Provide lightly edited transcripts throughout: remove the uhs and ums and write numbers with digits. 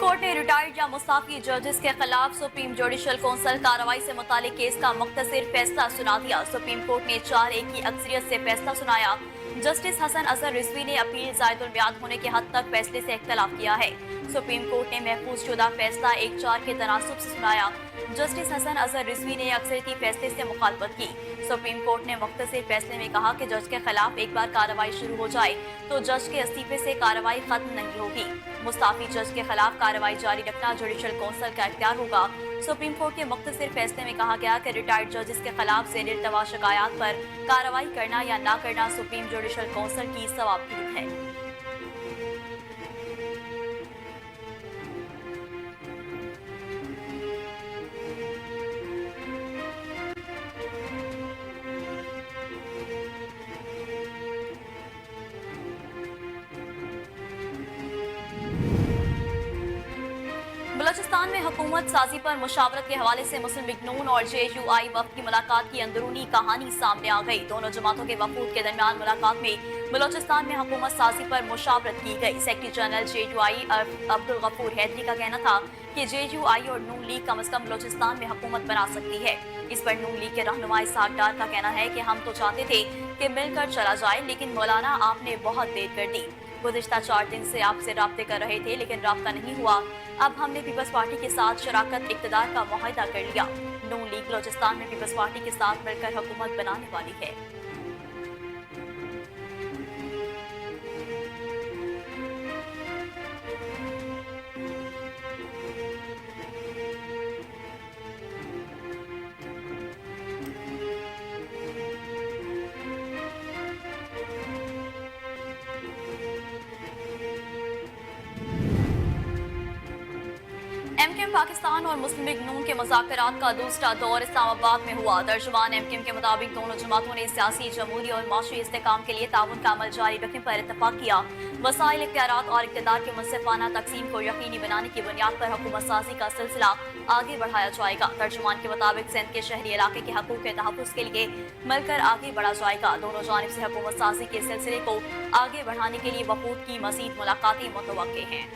Court ने retired या मुस्ताफी जजेस के खिलाफ सुप्रीम जुडिशल कौंसिल कार्रवाई से मुतालिक केस का मुख्तसर फैसला सुना दिया। सुप्रीम कोर्ट ने 4-1 की अक्सरियत से फैसला सुनाया। जस्टिस हसन अजहर रिजवी ने अपील जायदुल मियाद होने के हद तक फैसले से इख्तलाफ किया है। सुप्रीम कोर्ट ने महफूज शुदा फैसला 1-4 के तनासुब से सुनाया। जस्टिस हसन अजहर रिजवी ने अक्सरियती फैसले से मुखालफत की। सुप्रीम कोर्ट ने मुख्तसर फैसले में कहा कि जज के खिलाफ एक बार कार्रवाई शुरू हो जाए तो जज के इस्तीफे से कार्रवाई खत्म नहीं होगी। मुस्ताफी जज के खिलाफ कार्रवाई जारी रखना जुडिशल कौंसिल का इख्तियार होगा। सुप्रीम कोर्ट के मुख्तसर फैसले में कहा गया कि रिटायर्ड जजेस के खिलाफ ज़ेर-इल्तवा शिकायत पर कार्रवाई करना या ना करना सुप्रीम जुडिशल कौंसिल की सवाबदीद है। बलूचिस्तान में हुकूमत साजी पर मुशावरत के हवाले से मुस्लिम लीग नून और JUI वफ्द की मुलाकात की अंदरूनी कहानी सामने आ गई। दोनों जमातों के वफूद के दरमियान मुलाकात में बलूचिस्तान में हुकूमत साजी पर मुशावरत की गई। Secretary general JUI Abdul Ghafoor Haidari का कहना था कि JUI और नून लीग कम अज कम बलूचिस्तान में हुकूमत बना सकती है। इस पर नून लीग के रहनुमा इसहाक डार का कहना है कि हम तो चाहते थे कि मिलकर चला जाए, लेकिन मौलाना आपने बहुत देर कर दी। गुज़िश्ता 4 दिन से आपसे राब्ते कर रहे थे, लेकिन राब्ता नहीं हुआ। अब हमने पीपल्स पार्टी के साथ शराकत इक़्तिदार का मुआहिदा कर लिया। नून लीग बलूचिस्तान में पीपल्स पार्टी के साथ मिलकर हुकूमत बनाने वाली है। एमकेएम पाकिस्तान और मुस्लिम लीग नून के मुज़ाकरात का दूसरा दौर इस्लामाबाद में हुआ। तर्जुमान एमकेएम के मुताबिक दोनों जमातों ने सियासी, जमहूरी और माशी इस्तेकाम के लिए ताउन का अमल जारी रखने पर इत्तफाक किया। वसाइल, इख्तियारात और इक़्तिदार के मुनसिफाना तकसीम को यकीनी बनाने की बुनियाद पर हुकूमत साजी का सिलसिला आगे बढ़ाया जाएगा। तर्जुमान के मुताबिक सिंध के शहरी इलाके के हकूक़ के तहफ़्फ़ुज़ के लिए मिलकर आगे बढ़ा जाएगा। दोनों जानिब से हुकूमत साजी के सिलसिले को आगे बढ़ाने के लिए वफूद की मज़ीद मुलाकातें मुतवक्के हैं।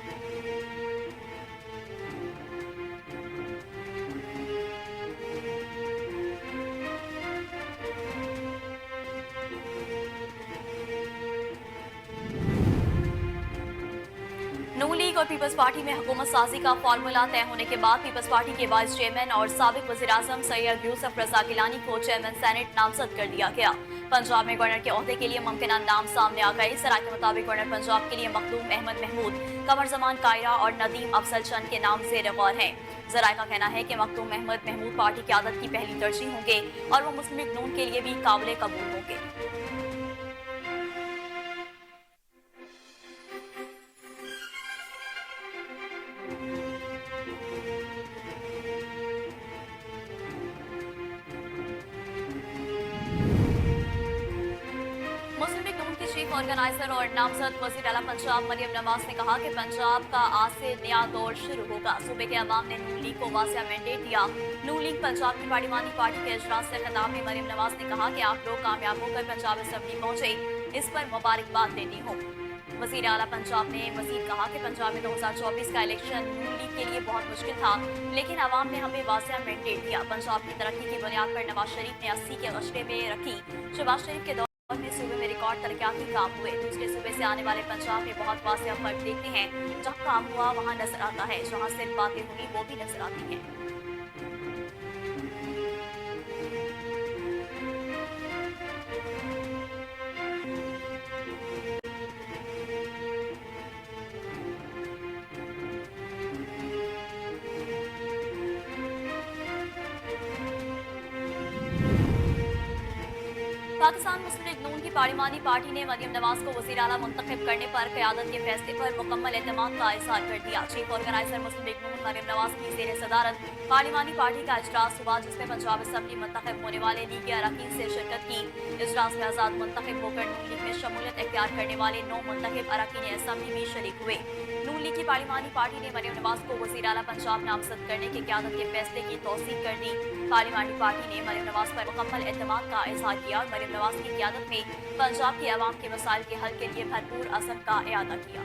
नून लीग और पीपल्स पार्टी में हुकूमत साजी का फार्मूला तय होने के बाद पीपल्स पार्टी के वाइस चेयरमैन और साबिक वज़ीर-ए-आज़म सैयद यूसुफ रज़ा गिलानी को चेयरमैन सेनेट नामजद कर दिया गया। पंजाब में गवर्नर के ओहदे के लिए मुमकिन नाम सामने आ गए। सराय के मुताबिक गवर्नर पंजाब के लिए मखदूम अहमद महमूद, कमर जमान कायरा और नदीम अफजल चंद के नाम ज़ेर गौर हैं। जराए का कहना है कि मखदूम अहमद महमूद पार्टी की आदत की पहली तरजीह होंगे और वो मुस्लिम लीग नून के लिए भी काबिल कबूल होंगे। चीफ ऑर्गेनाइजर और नामजद वज़ीर आला पंजाब मरियम नवाज ने कहा कि पंजाब का आज से नया दौर शुरू होगा। सूबे के अवाम ने नून लीग को वाज़िया मैंडेट दिया। नून लीग पंजाब की पार्लिमानी पार्टी के इजलास से खिताब में मरियम नवाज ने कहा कि आप लोग कामयाब होकर पंजाब असेंबली पहुंचे, इस पर मुबारकबाद देती हूँ। वज़ीर आला पंजाब ने मज़ीद कहा कि पंजाब में 2024 का इलेक्शन नून लीग के लिए बहुत मुश्किल था, लेकिन अवाम ने हमें वाज़िया मैंडेट दिया। पंजाब की तरक्की की बुनियाद पर नवाज शरीफ ने 80 के गश्ते में रखी। शहबाज शरीफ के में सूबे में रिकॉर्ड तरक्याती काम हुए। दूसरे सूबे से आने वाले पंजाब में बहुत वाज़िया फर्क देखते हैं। जहाँ काम हुआ वहाँ नजर आता है, जहाँ सिर्फ बातें हुई वो भी नजर आती हैं। पाकिस्तान मुस्लिम लीग नून की पार्लिमानी पार्टी ने मरियम नवाज को वज़ीर आला मुंतखब करने पर क़यादत के फैसले पर मुकम्मल एतमाद का इज़हार कर दिया। चीफ ऑर्गेनाइजर मुस्लिम लीग नून मरियम नवाज की ज़ेर सदारत पार्लिमानी पार्टी का इजलास हुआ, जिसमें पंजाब असेंबली मुंतखब होने वाले लीगी अरकान से शिरकत की। इजलास में आज़ाद मुंतखब होकर नून लीग में शमूलियत इख्तियार करने वाले 9 मुंतखब अरकान असेंबली भी शरीक हुए। नून लीग की पार्लिमानी पार्टी ने मरियम नवाज को वज़ीर आला पंजाब नामजद करने के क़यादत के फैसले की तौसीक कर दी। पार्लिमानी पार्टी ने मरियम नवाज पर मुकम्मल एतमाद का इज़हार किया और मरियम नवाज की क़यादत में पंजाब के अवाम के मसाइल के हल के लिए भरपूर अज़म का इरादा किया।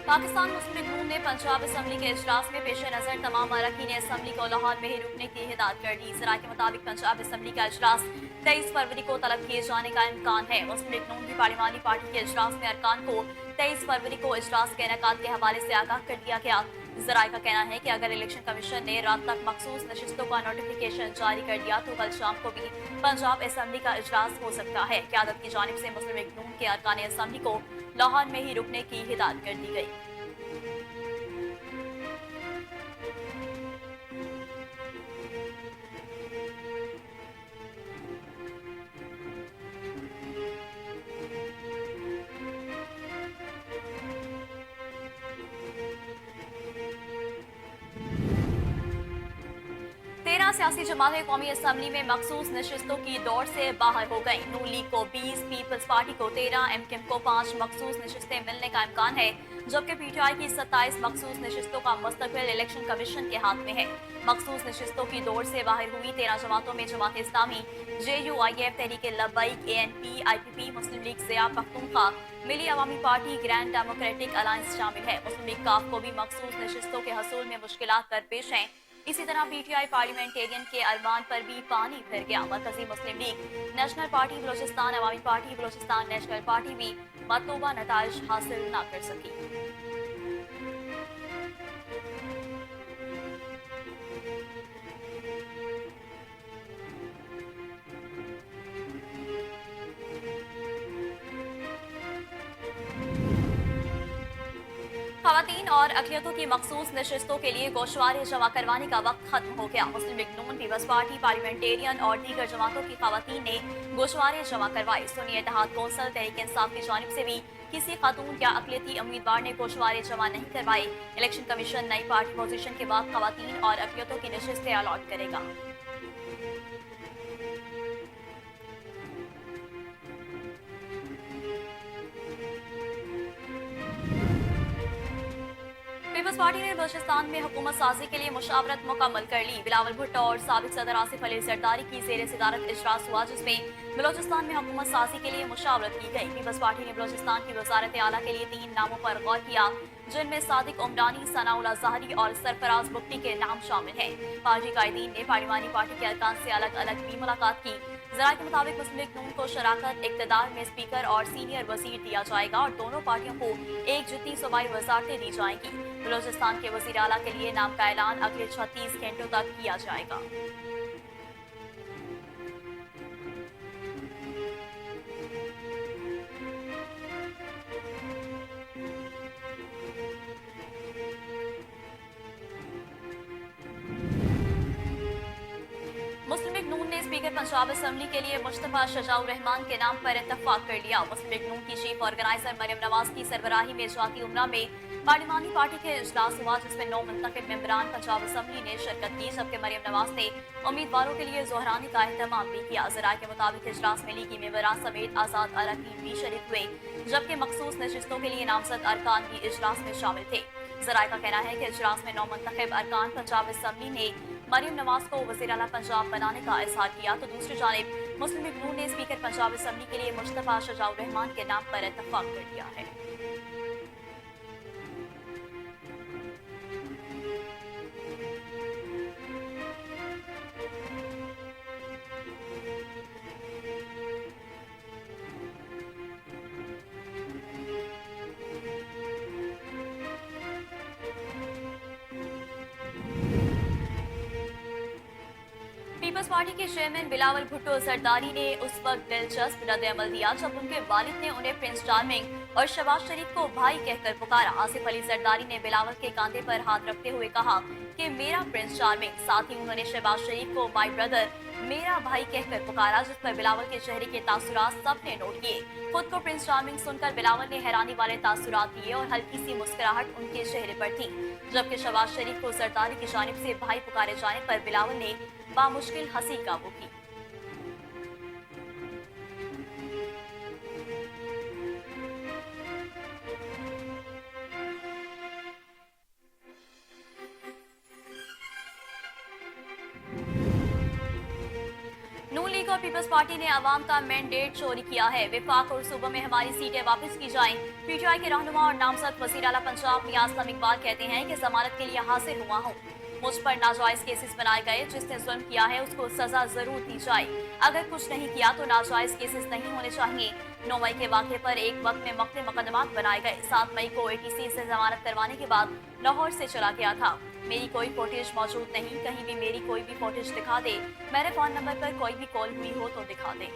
पाकिस्तान मुस्लिम लीग नून ने पंजाब असम्बली के इजलास में पेश नजर तमाम अरकान असम्बली को लाहौर में ही रुकने की हिदायत कर दी। ज़राए के मुताबिक पंजाब असम्बली का इजलास 23 फरवरी को तलब किए जाने का इम्कान है। मुस्लिम लीग नून की पार्लिमानी पार्टी के इजलास में अरकान को 23 फरवरी को इजलास के इनेकाद के हवाले से आगाह कर दिया गया। ज़राए का कहना है कि अगर इलेक्शन कमीशन ने रात तक मखसूस नशिस्तों का नोटिफिकेशन जारी कर दिया तो कल शाम को भी पंजाब असम्बली का इजलास हो सकता है। क़यादत की जानिब से मुस्लिम लीग नून के अरकान असम्बली को लाहौर में ही रुकने की हिदायत कर दी गई। सियासी जमातें कौमी असम्बली में मखसूस नशिस्तों की दौड़ से बाहर हो गई। नून लीग को 20, पीपल्स पार्टी को 13, एमकेएम को 5 मखसूस नशिस्तें मिलने का इम्कान है, जबकि पीटीआई की 27 मखसूस नशिस्तों का मुस्तकिल इलेक्शन कमीशन के हाथ में है। मखसूस नशिस्तों की दौड़ से बाहर हुई 13 जमातों में जमात इस्लामी, JUIF, तहरीक लब्बैक, ANP, IPP, मुस्लिम लीग ज़िया पख्तूनख्वा, मिली अवामी पार्टी, ग्रैंड डेमोक्रेटिक अलायंस शामिल है। मुस्लिम लीग काफ को भी मखसूस नशिस्तों के हसूल में मुश्किलात दरपेश हैं। इसी तरह पीटीआई पार्लियामेंटेरियन के अरमान पर भी पानी फिर गया। मरकजी मुस्लिम लीग, नेशनल पार्टी बलोचिस्तान, अवामी पार्टी बलोचिस्तान, नेशनल पार्टी भी मतलूबा नताइज हासिल न कर सकी। खवातीन और अक़लियतों की मखसूस नशिस्तों के लिए गोशवारे जमा करवाने का वक्त खत्म हो गया। मुस्लिम लीग नून, पीपल्स पार्टी, पार्लियामेंटेरियन और दीगर जमातों की खवातीन ने गोशवारे जमा करवाए। सुन्नी इत्तेहाद कौंसिल, तहरीक इंसाफ की जानिब से भी किसी खातून या अक़लियती उम्मीदवार ने गोशवारे जमा नहीं करवाए। इलेक्शन कमीशन नई पार्टी पोजीशन के बाद खवातीन और अक़लियतों की नशिस्तें अलॉट करेगा। पीपल्स पार्टी ने बलूचिस्तान में हुकूमत साजी के लिए मुशावरत मुकम्मल कर ली। बिलावल भुट्टो और साबिक सदर आसिफ अली जरदारी की ज़ेर सदारत इजलास हुआ, जिसमें बलूचिस्तान में हुकूमत साजी के लिए मुशावरत की गई। पीपल्स पार्टी ने बलूचिस्तान की वजारत आला के लिए 3 नामों पर गौर किया, जिनमें सादिक उमरानी, सनाउल्लाह ज़ाहरी और सरफराज बुख्ती के नाम शामिल हैं। पार्टी कायदीन ने पार्लिमानी पार्टी के अरकान से अलग अलग भी मुलाकात की। ज़राए के मुताबिक मुस्लिम लीग नून को शराकत इक़्तिदार में स्पीकर और सीनियर वजीर दिया जाएगा और दोनों पार्टियों को एक जितनी सूबाई वजारतें दी जाएंगी। बलूचिस्तान के वज़ीर आला के लिए नाम का ऐलान अगले 36 घंटों तक किया जाएगा। मुस्लिम लीग नून ने स्पीकर पंजाब असम्बली के लिए मुश्तफा शजाउर रहमान के नाम पर इत्तफाक कर लिया। मुस्लिम लीग नून की चीफ ऑर्गेनाइजर मरियम नवाज की सरबराही में जाती उमरा में पार्लिमानी पार्टी के इजलास हुआ, जिसमें 9 मुंतखब मेंबरान पंजाब असम्बली ने शिरकत की, जबकि मरियम नवाज ने उम्मीदवारों के लिए जोहरानी का एहतमाम भी किया। ज़राए के मुताबिक इजलास में लीगी मेंबरान समेत आज़ाद अरकान भी शरीक हुए, जबकि मखसूस नशिस्तों के लिए नामजद अरकान भी इजलास में शामिल थे। ज़राए का कहना है कि इजलास में 9 मुंतखब अरकान पंजाब असम्बली ने मरियम नवाज को वज़ीर आला पंजाब बनाने का इज़हार किया, तो दूसरी जानिब मुस्लिम लीग नून ने स्पीकर पंजाब असम्बली के लिए मुश्तफा शजाउर रहमान के नाम पर इत्तफाक कर दिया है। पीपल्स पार्टी के चेयरमैन बिलावल भुट्टो जरदारी ने उस वक्त दिलचस्प रद्द-ए-अमल दिया जब उनके वालिद ने उन्हें प्रिंस चार्मिंग और शहबाज शरीफ को भाई कहकर पुकारा। आसिफ अली जरदारी ने बिलावल के कांधे पर हाथ रखते हुए कहा कि मेरा प्रिंस चार्मिंग। साथ ही उन्होंने शहबाज शरीफ को माय ब्रदर, मेरा भाई कहकर पुकारा, जिस पर बिलावल के चेहरे के तासुरात सबने नोट किए। खुद को प्रिंस चार्मिंग सुनकर बिलावल ने हैरानी वाले तासुरात दिए और हल्की सी मुस्कुराहट उनके चेहरे पर थी, जबकि शहबाज शरीफ को जरदारी की जानिब से भाई पुकारे जाने पर बिलावल ने बामुश्किल हंसी काबू की। नून लीग लीग और पीपल्स पार्टी ने अवाम का मैंडेट चोरी किया है। विफाक और सूबों में हमारी सीटें वापस की जाएं। पीटीआई के रहनुमा और नामजद वज़ीर आला पंजाब मियां असलम इकबाल कहते हैं कि जमानत के लिए हाजिर हुआ हूँ। मुझ पर नाजायज केसेस बनाए गए। जिसने जुल्म किया है उसको सजा जरूर दी जाए। अगर कुछ नहीं किया तो नाजायज केसेस नहीं होने चाहिए। 9 मई के वाक़े पर एक वक्त में मकते मुकदमात बनाए गए। 7 मई को एटीसी से जमानत करवाने के बाद लाहौर से चला गया था। मेरी कोई फुटेज मौजूद नहीं। कहीं भी मेरी कोई भी फुटेज दिखा दे। मेरे फोन नंबर पर कोई भी कॉल हुई हो तो दिखा दे।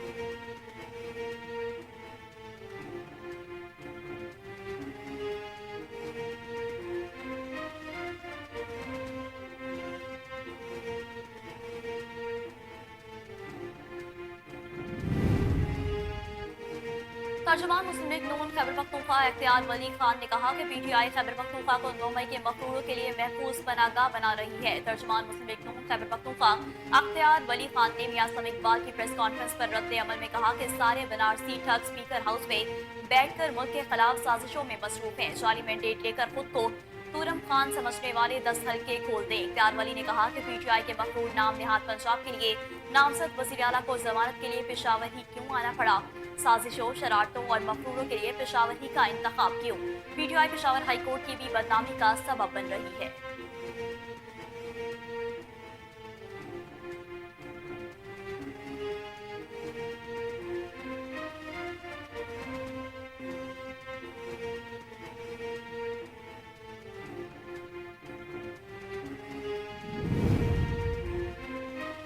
तर्जुमान मुस्लिम लीग नून खैबर पख्तूनख्वा इख्तियार वली खान ने कहा कि पीटीआई खैबर पख्तूनख्वा को 9 मई के मफरूरों के लिए महफूज पनाहगाह बना रही है। तर्जुमान मुस्लिम लीग नून खैबर पख्तूनख्वा इख्तियार वली खान ने मियां असलम इकबाल की प्रेस कॉन्फ्रेंस पर रद्द अमल में कहा कि सारे बनारसी ठग स्पीकर हाउस में बैठकर मुल्क के खिलाफ साजिशों में मसरूफ हैं। जाली मैंडेट लेकर खुद को तूरम खान समझने वाले 10 हल्के खोल दें। इख्तियार वली ने कहा कि पीटीआई के मफरूर नाम निहाद पंजाब के लिए नामजद वज़ीर आला को जमानत के लिए पेशावर ही क्यों आना पड़ा। साजिशों, शरारतों और मफरूरों के लिए पेशावर ही का इंतखाब क्यों। पीटीआई पेशावर हाईकोर्ट की भी बदनामी का सबब बन रही है।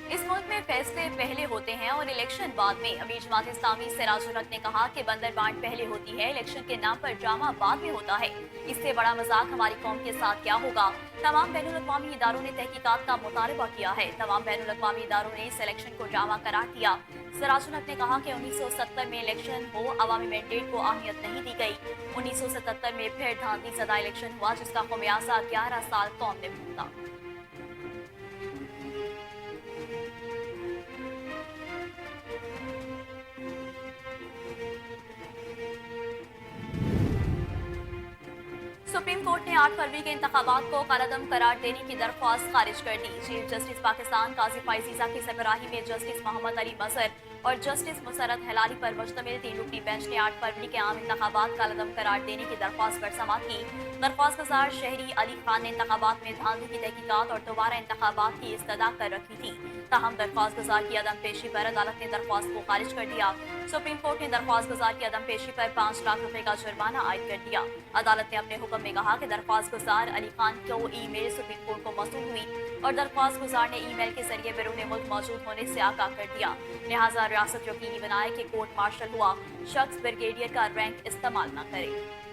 इस मुल्क में फैसले पहले होते हैं और इलेक्शन बाद में। अमीर जमात इस्लामी सिराजुल हक ने कहा कि बंदरबांट पहले होती है, इलेक्शन के नाम पर ड्रामा बाद में होता है। इससे बड़ा मजाक हमारी कौम के साथ क्या होगा। तमाम बैनुल-अक़वामी इदारों ने तहकीकात का मुतालबा किया है। तमाम बैनुल-अक़वामी इदारों ने इस इलेक्शन को ड्रामा करार दिया। सिराजुल हक ने कहा कि 1970 में इलेक्शन हो, अवामी मैंडेट को अहमियत नहीं दी गई। 1977 में फिर धांधली ज़दा इलेक्शन हुआ जिसका खुमियाजा 11 साल कौम ने भुगता। सुप्रीम कोर्ट ने 8 फरवरी के इंतखाबात को कलअदम करार देने की दरख्वास्त खारिज कर दी। चीफ जस्टिस पाकिस्तान काजी फाइजीजा की सरबराही में जस्टिस मोहम्मद अली मजहर और जस्टिस मुसरत हिलाली पर मुश्तमिल 3 रुकनी बेंच ने 8 फरवरी के आम इंतखाबात कलअदम करार देने की दरख्वास्त पर समाअत की। दरख्वास्त गुजार शहरी अली खान ने इंतखाबात में धांधली की तहकीकात और दोबारा इंतखाबात की इस्तदा कर रखी थी। ताहम दरख्वास्त गुजार की अदम पेशी पर अदालत ने दरख्वास्त को खारिज कर दिया। सुप्रीम कोर्ट ने दरख्वास्त गुजार की अदम पेशी पर 5 लाख रुपए का जुर्माना आयद कर दिया। अदालत ने अपने हुक्म में कहा कि दरख्वास्त गुजार अली खान को ईमेल सुप्रीम कोर्ट को मौसूल हुई और दरख्वास्त गुजार ने ईमेल के जरिए बैरून मुल्क मौजूद होने से आगाह कर दिया। लिहाजा रियासत यकीनी बनाए कि कोर्ट मार्शल हुआ शख्स ब्रिगेडियर का रैंक इस्तेमाल न करे।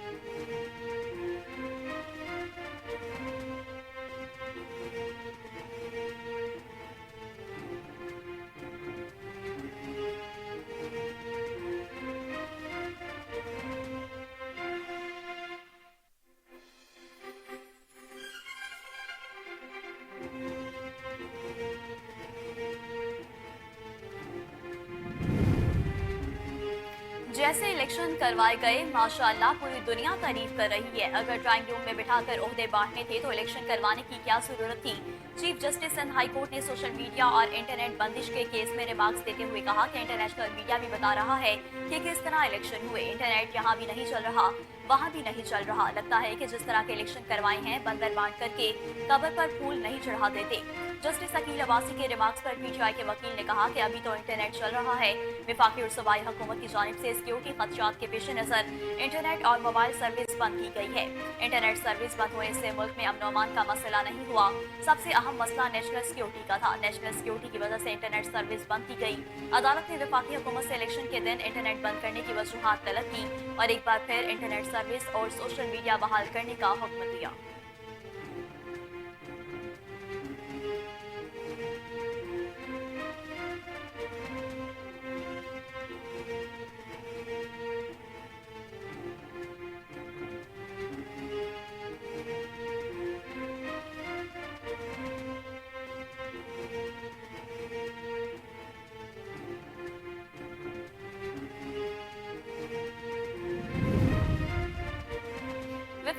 जैसे इलेक्शन करवाए गए, माशाअल्लाह पूरी दुनिया तारीफ कर रही है। अगर ड्राइंग रूम में बिठाकर ओहदे बांटने थे तो इलेक्शन करवाने की क्या जरूरत थी। Chief justice Sindh high court ने सोशल मीडिया और इंटरनेट बंदिश के केस में रिमार्क्स देते हुए कहा कि इंटरनेशनल मीडिया भी बता रहा है कि किस तरह इलेक्शन हुए। इंटरनेट यहाँ भी नहीं चल रहा, वहाँ भी नहीं चल रहा। लगता है कि जिस तरह के इलेक्शन करवाए हैं, बंदर बांट करके कबर पर फूल नहीं चढ़ा देते। जस्टिस अकील अब्बासी के रिमार्क्स पर पीटीआई के वकील ने कहा कि अभी तो इंटरनेट चल रहा है। वफाकी और सूबाई हुकूमत की जानिब से सिक्योरिटी खदशात के पेश नजर इंटरनेट और मोबाइल सर्विस बंद की गई है। इंटरनेट सर्विस बंद होने से मुल्क में अमन अमान का मसला नहीं हुआ। सबसे अहम मसला नेशनल सिक्योरिटी का था। नेशनल सिक्योरिटी की वजह से इंटरनेट सर्विस बंद की गई। अदालत ने वफाकी हुकूमत से इलेक्शन के दिन इंटरनेट बंद करने की वजूहात तलब की और एक बार फिर इंटरनेट सर्विस और सोशल मीडिया बहाल करने का हुक्म दिया।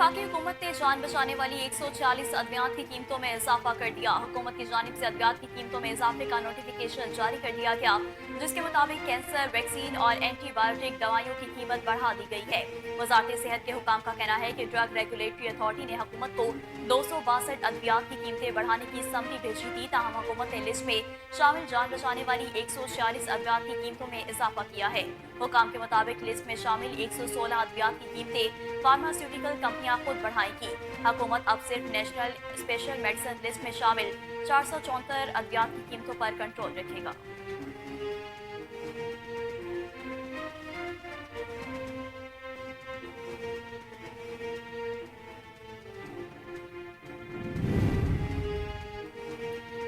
वफाकी हुकूमत ने जान बचाने वाली 140 अद्वियात की कीमतों में इजाफा कर दिया। हुकूमत की जानिब से अद्वियात की कीमतों में इजाफे का नोटिफिकेशन जारी कर दिया गया, जिसके मुताबिक कैंसर वैक्सीन और एंटीबायोटिक दवाइयों की कीमत बढ़ा दी गई है। वजारत सेहत के हुकाम का कहना है कि ड्रग रेगुलेटरी अथॉरिटी ने हुकूमत को 262 अद्वियात की कीमतें बढ़ाने की समरी भेजी थी, ताहम हुकूमत ने लिस्ट में शामिल जान बचाने वाली 146 अद्वियात की कीमतों में इजाफा किया है। हुकाम के मुताबिक लिस्ट में शामिल 116 अद्वियात की कीमतें फार्मास्यूटिकल कंपनियां खुद बढ़ाएंगी। हुकूमत अब सिर्फ नेशनल स्पेशल मेडिसिन लिस्ट में शामिल 474 अद्वियात की कीमतों पर कंट्रोल रखेगा।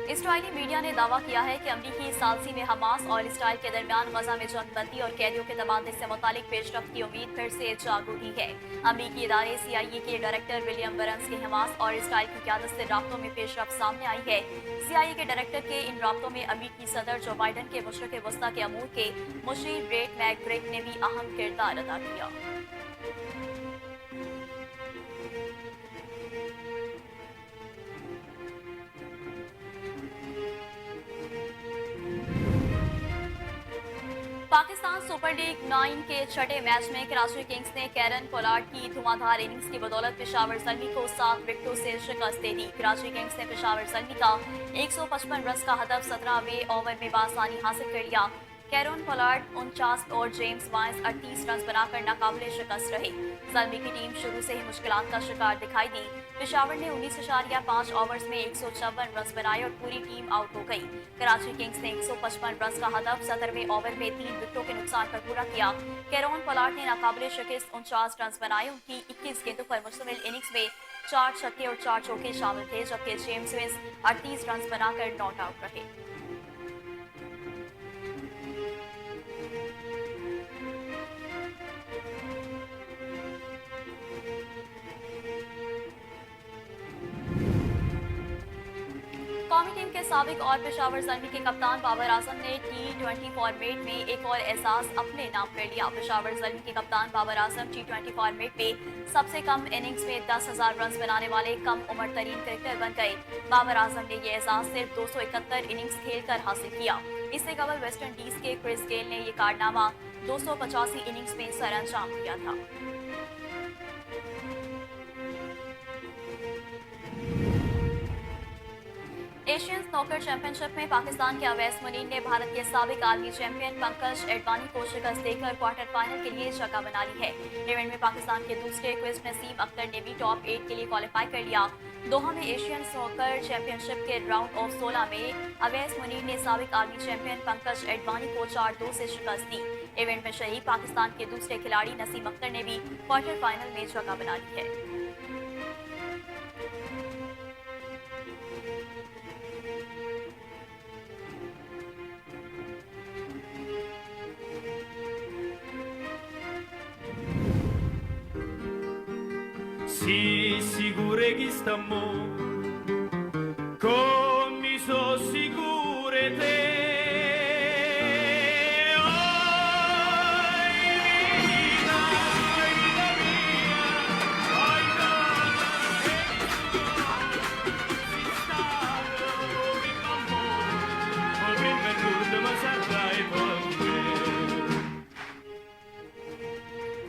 इसराइली मीडिया ने दावा किया है कि अमरीकी सालसी में हमास और इसराइल के दरमियान गजा में जंगबंदी और कैदियों के तबादले से मुतालिक पेशरफ्त की उम्मीद फिर से जाग उठी है। अमरीकी इदारे CIA के डायरेक्टर विलियम बरन्स की हमास और इसराइल की क़यादत से राब्तों में पेशरफ्त सामने आई है। CIA के डायरेक्टर के इन राब्तों में अमरीकी सदर जो बाइडन के मशरक़ वस्ता के अमूर के मुशीर ब्रेट मैकब्रिक ने भी अहम किरदार अदा किया। पाकिस्तान सुपर लीग 9 के छठे मैच में कराची किंग्स ने कैरन पोलार्ड की धुआंधार इनिंग्स की बदौलत पेशावर ज़ल्मी को 7 विकेटों से शिकस्त दे दी। कराची किंग्स ने पेशावर ज़ल्मी का 155 रन का हदफ 17वें ओवर में बासानी हासिल कर लिया। कैरन पोलार्ड 49 और जेम्स वाइस 38 रन बनाकर नाकाबिले शिकस्त रहे। ज़ल्मी की टीम शुरू से ही मुश्किलात का शिकार दिखाई दी। पेशावर ने 19.5 ओवर्स में 154 रन बनाए और पूरी टीम आउट हो गई। कराची किंग्स ने 155 रन का हदफ 17वें ओवर में 3 विकेटों के नुकसान पर पूरा किया। कैरन पोलार्ड ने नाकाबिले शिकस्त 49 रन बनाए। उनकी 21 गेंदों पर मुश्तमिल इनिंग्स में 4 छक्के और 4 चौके शामिल थे, जबकि जेम्स वाइस 38 रन बनाकर नॉट आउट रहे। कौमी टीम के साबिक और पेशावर ज़ल्मी के कप्तान बाबर आजम ने T20 फॉर्मेट में एक और एहसास अपने नाम कर लिया। पेशावर ज़ल्मी के कप्तान बाबर आजम T20 फॉर्मेट में सबसे कम इनिंग्स में 10,000 रन बनाने वाले कम उम्र तरीन क्रिकेटर बन गए। बाबर आजम ने यह एहसास सिर्फ 271 इनिंग्स खेलकर हासिल किया। इससे कबल वेस्ट इंडीज के क्रिस गेल ने यह कारनामा 285 इनिंग्स में सर अंजाम दिया था। एशियन स्नूकर चैंपियनशिप में पाकिस्तान के अवैस मुनीर ने भारत के साबिक आलमी चैंपियन पंकज एडवाणी को शिकस्त देकर क्वार्टर फाइनल के लिए जगह बना ली है। इवेंट में पाकिस्तान के दूसरे क्विज नसीम अख्तर ने भी टॉप 8 के लिए क्वालिफाई कर लिया। दोहा में एशियन स्नूकर चैंपियनशिप के राउंड ऑफ 16 में अवैस मुनीर ने साबिक आर्मी चैंपियन पंकज एडवाणी को 4-2 से शिकस्त दी। इवेंट में शहीद पाकिस्तान के दूसरे खिलाड़ी नसीम अख्तर ने भी क्वार्टर फाइनल में जगह बना ली है। Si sicure che stiamo, come so sicure te.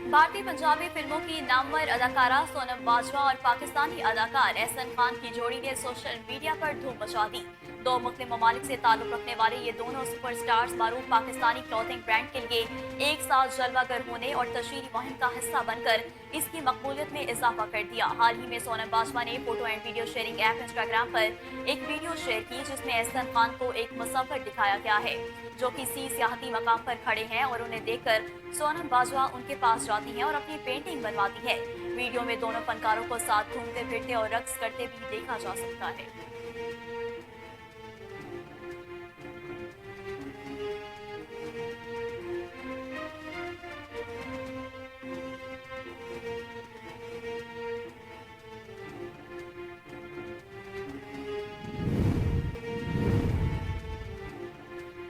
भारतीय पंजाबी फिल्मों की नामवर अदाकारा सोनम बाजवा और पाकिस्तानी अदाकार एहसन खान की जोड़ी ने सोशल मीडिया पर धूम मचा दी। दो मुस्लिम ममालिक से ताल्लुक रखने वाले ये दोनों सुपरस्टार्स मारूफ पाकिस्तानी क्लॉथिंग ब्रांड के लिए एक साथ जलवागर होने और तशहीरी मुहिम का हिस्सा बनकर इसकी मकबूलियत में इजाफा कर दिया। हाल ही में सोनम बाजवा ने photo and video sharing app Instagram पर एक वीडियो शेयर की, जिसमें एहसन खान को एक मुसव्विर दिखाया गया है जो किसी सियाहती मकाम पर खड़े हैं और उन्हें देखकर सोनम बाजवा उनके पास जाती हैं और अपनी पेंटिंग बनवाती है। वीडियो में दोनों फनकारों को साथ घूमते फिरते और रक्स करते भी देखा जा सकता है।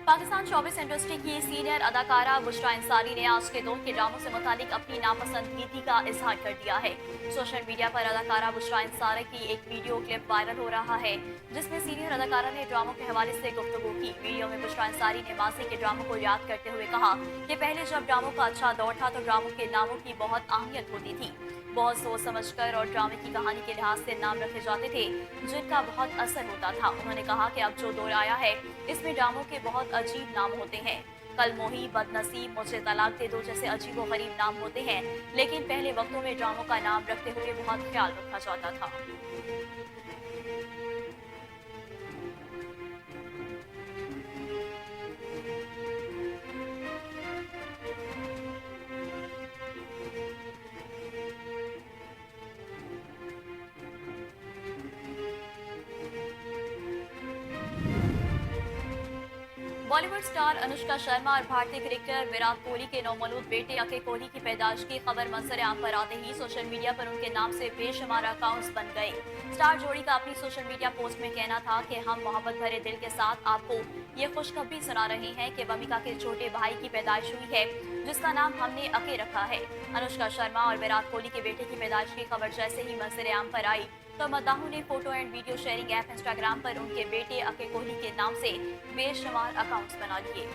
पाकिस्तान शोबिस इंडस्ट्री की सीनियर अदाकारा बुशरा अंसारी ने आज के दौर के ड्रामों से मुतालिक अपनी नापसंदीदगी का इजहार कर दिया है। सोशल मीडिया पर अदाकारा बुशरा अंसारी की एक वीडियो क्लिप वायरल हो रहा है, जिसमें सीनियर अदाकारा ने ड्रामों के हवाले से गुफ्तगू की। वीडियो में बुशरा अंसारी ने माजी के ड्रामों को याद करते हुए कहा कि पहले जब ड्रामों का अच्छा दौर था तो ड्रामों के नामों की बहुत अहमियत होती थी। बहुत सोच समझकर और ड्रामे की कहानी के लिहाज से नाम रखे जाते थे, जिनका बहुत असर होता था। उन्होंने कहा कि अब जो दौर आया है इसमें ड्रामों के बहुत अजीब नाम होते हैं। कल मोही, बदनसीब, मुझे तलाक दे दो जैसे अजीब व गरीब नाम होते हैं, लेकिन पहले वक्तों में ड्रामों का नाम रखते हुए बहुत ख्याल रखा जाता था। बॉलीवुड स्टार अनुष्का शर्मा और भारतीय क्रिकेटर विराट कोहली के नौमौलूद बेटे अक्षय कोहली की पैदाइश की खबर मंजर आम पर आते ही सोशल मीडिया पर उनके नाम से बेशुमार अकाउंट्स बन गए। स्टार जोड़ी का अपनी सोशल मीडिया पोस्ट में कहना था कि हम मोहब्बत भरे दिल के साथ आपको ये खुशखबरी सुना रहे हैं कि बमिका के छोटे भाई की पैदाइश हुई है, जिसका नाम हमने अक्षय रखा है। अनुष्का शर्मा और विराट कोहली के बेटे की पैदाइश की खबर जैसे ही मंजर आम पर आई तो मद्दाहों ने photo and video sharing app Instagram पर उनके बेटे अक्षय कोहली के नाम से बेशुमार अकाउंट्स बना लिए।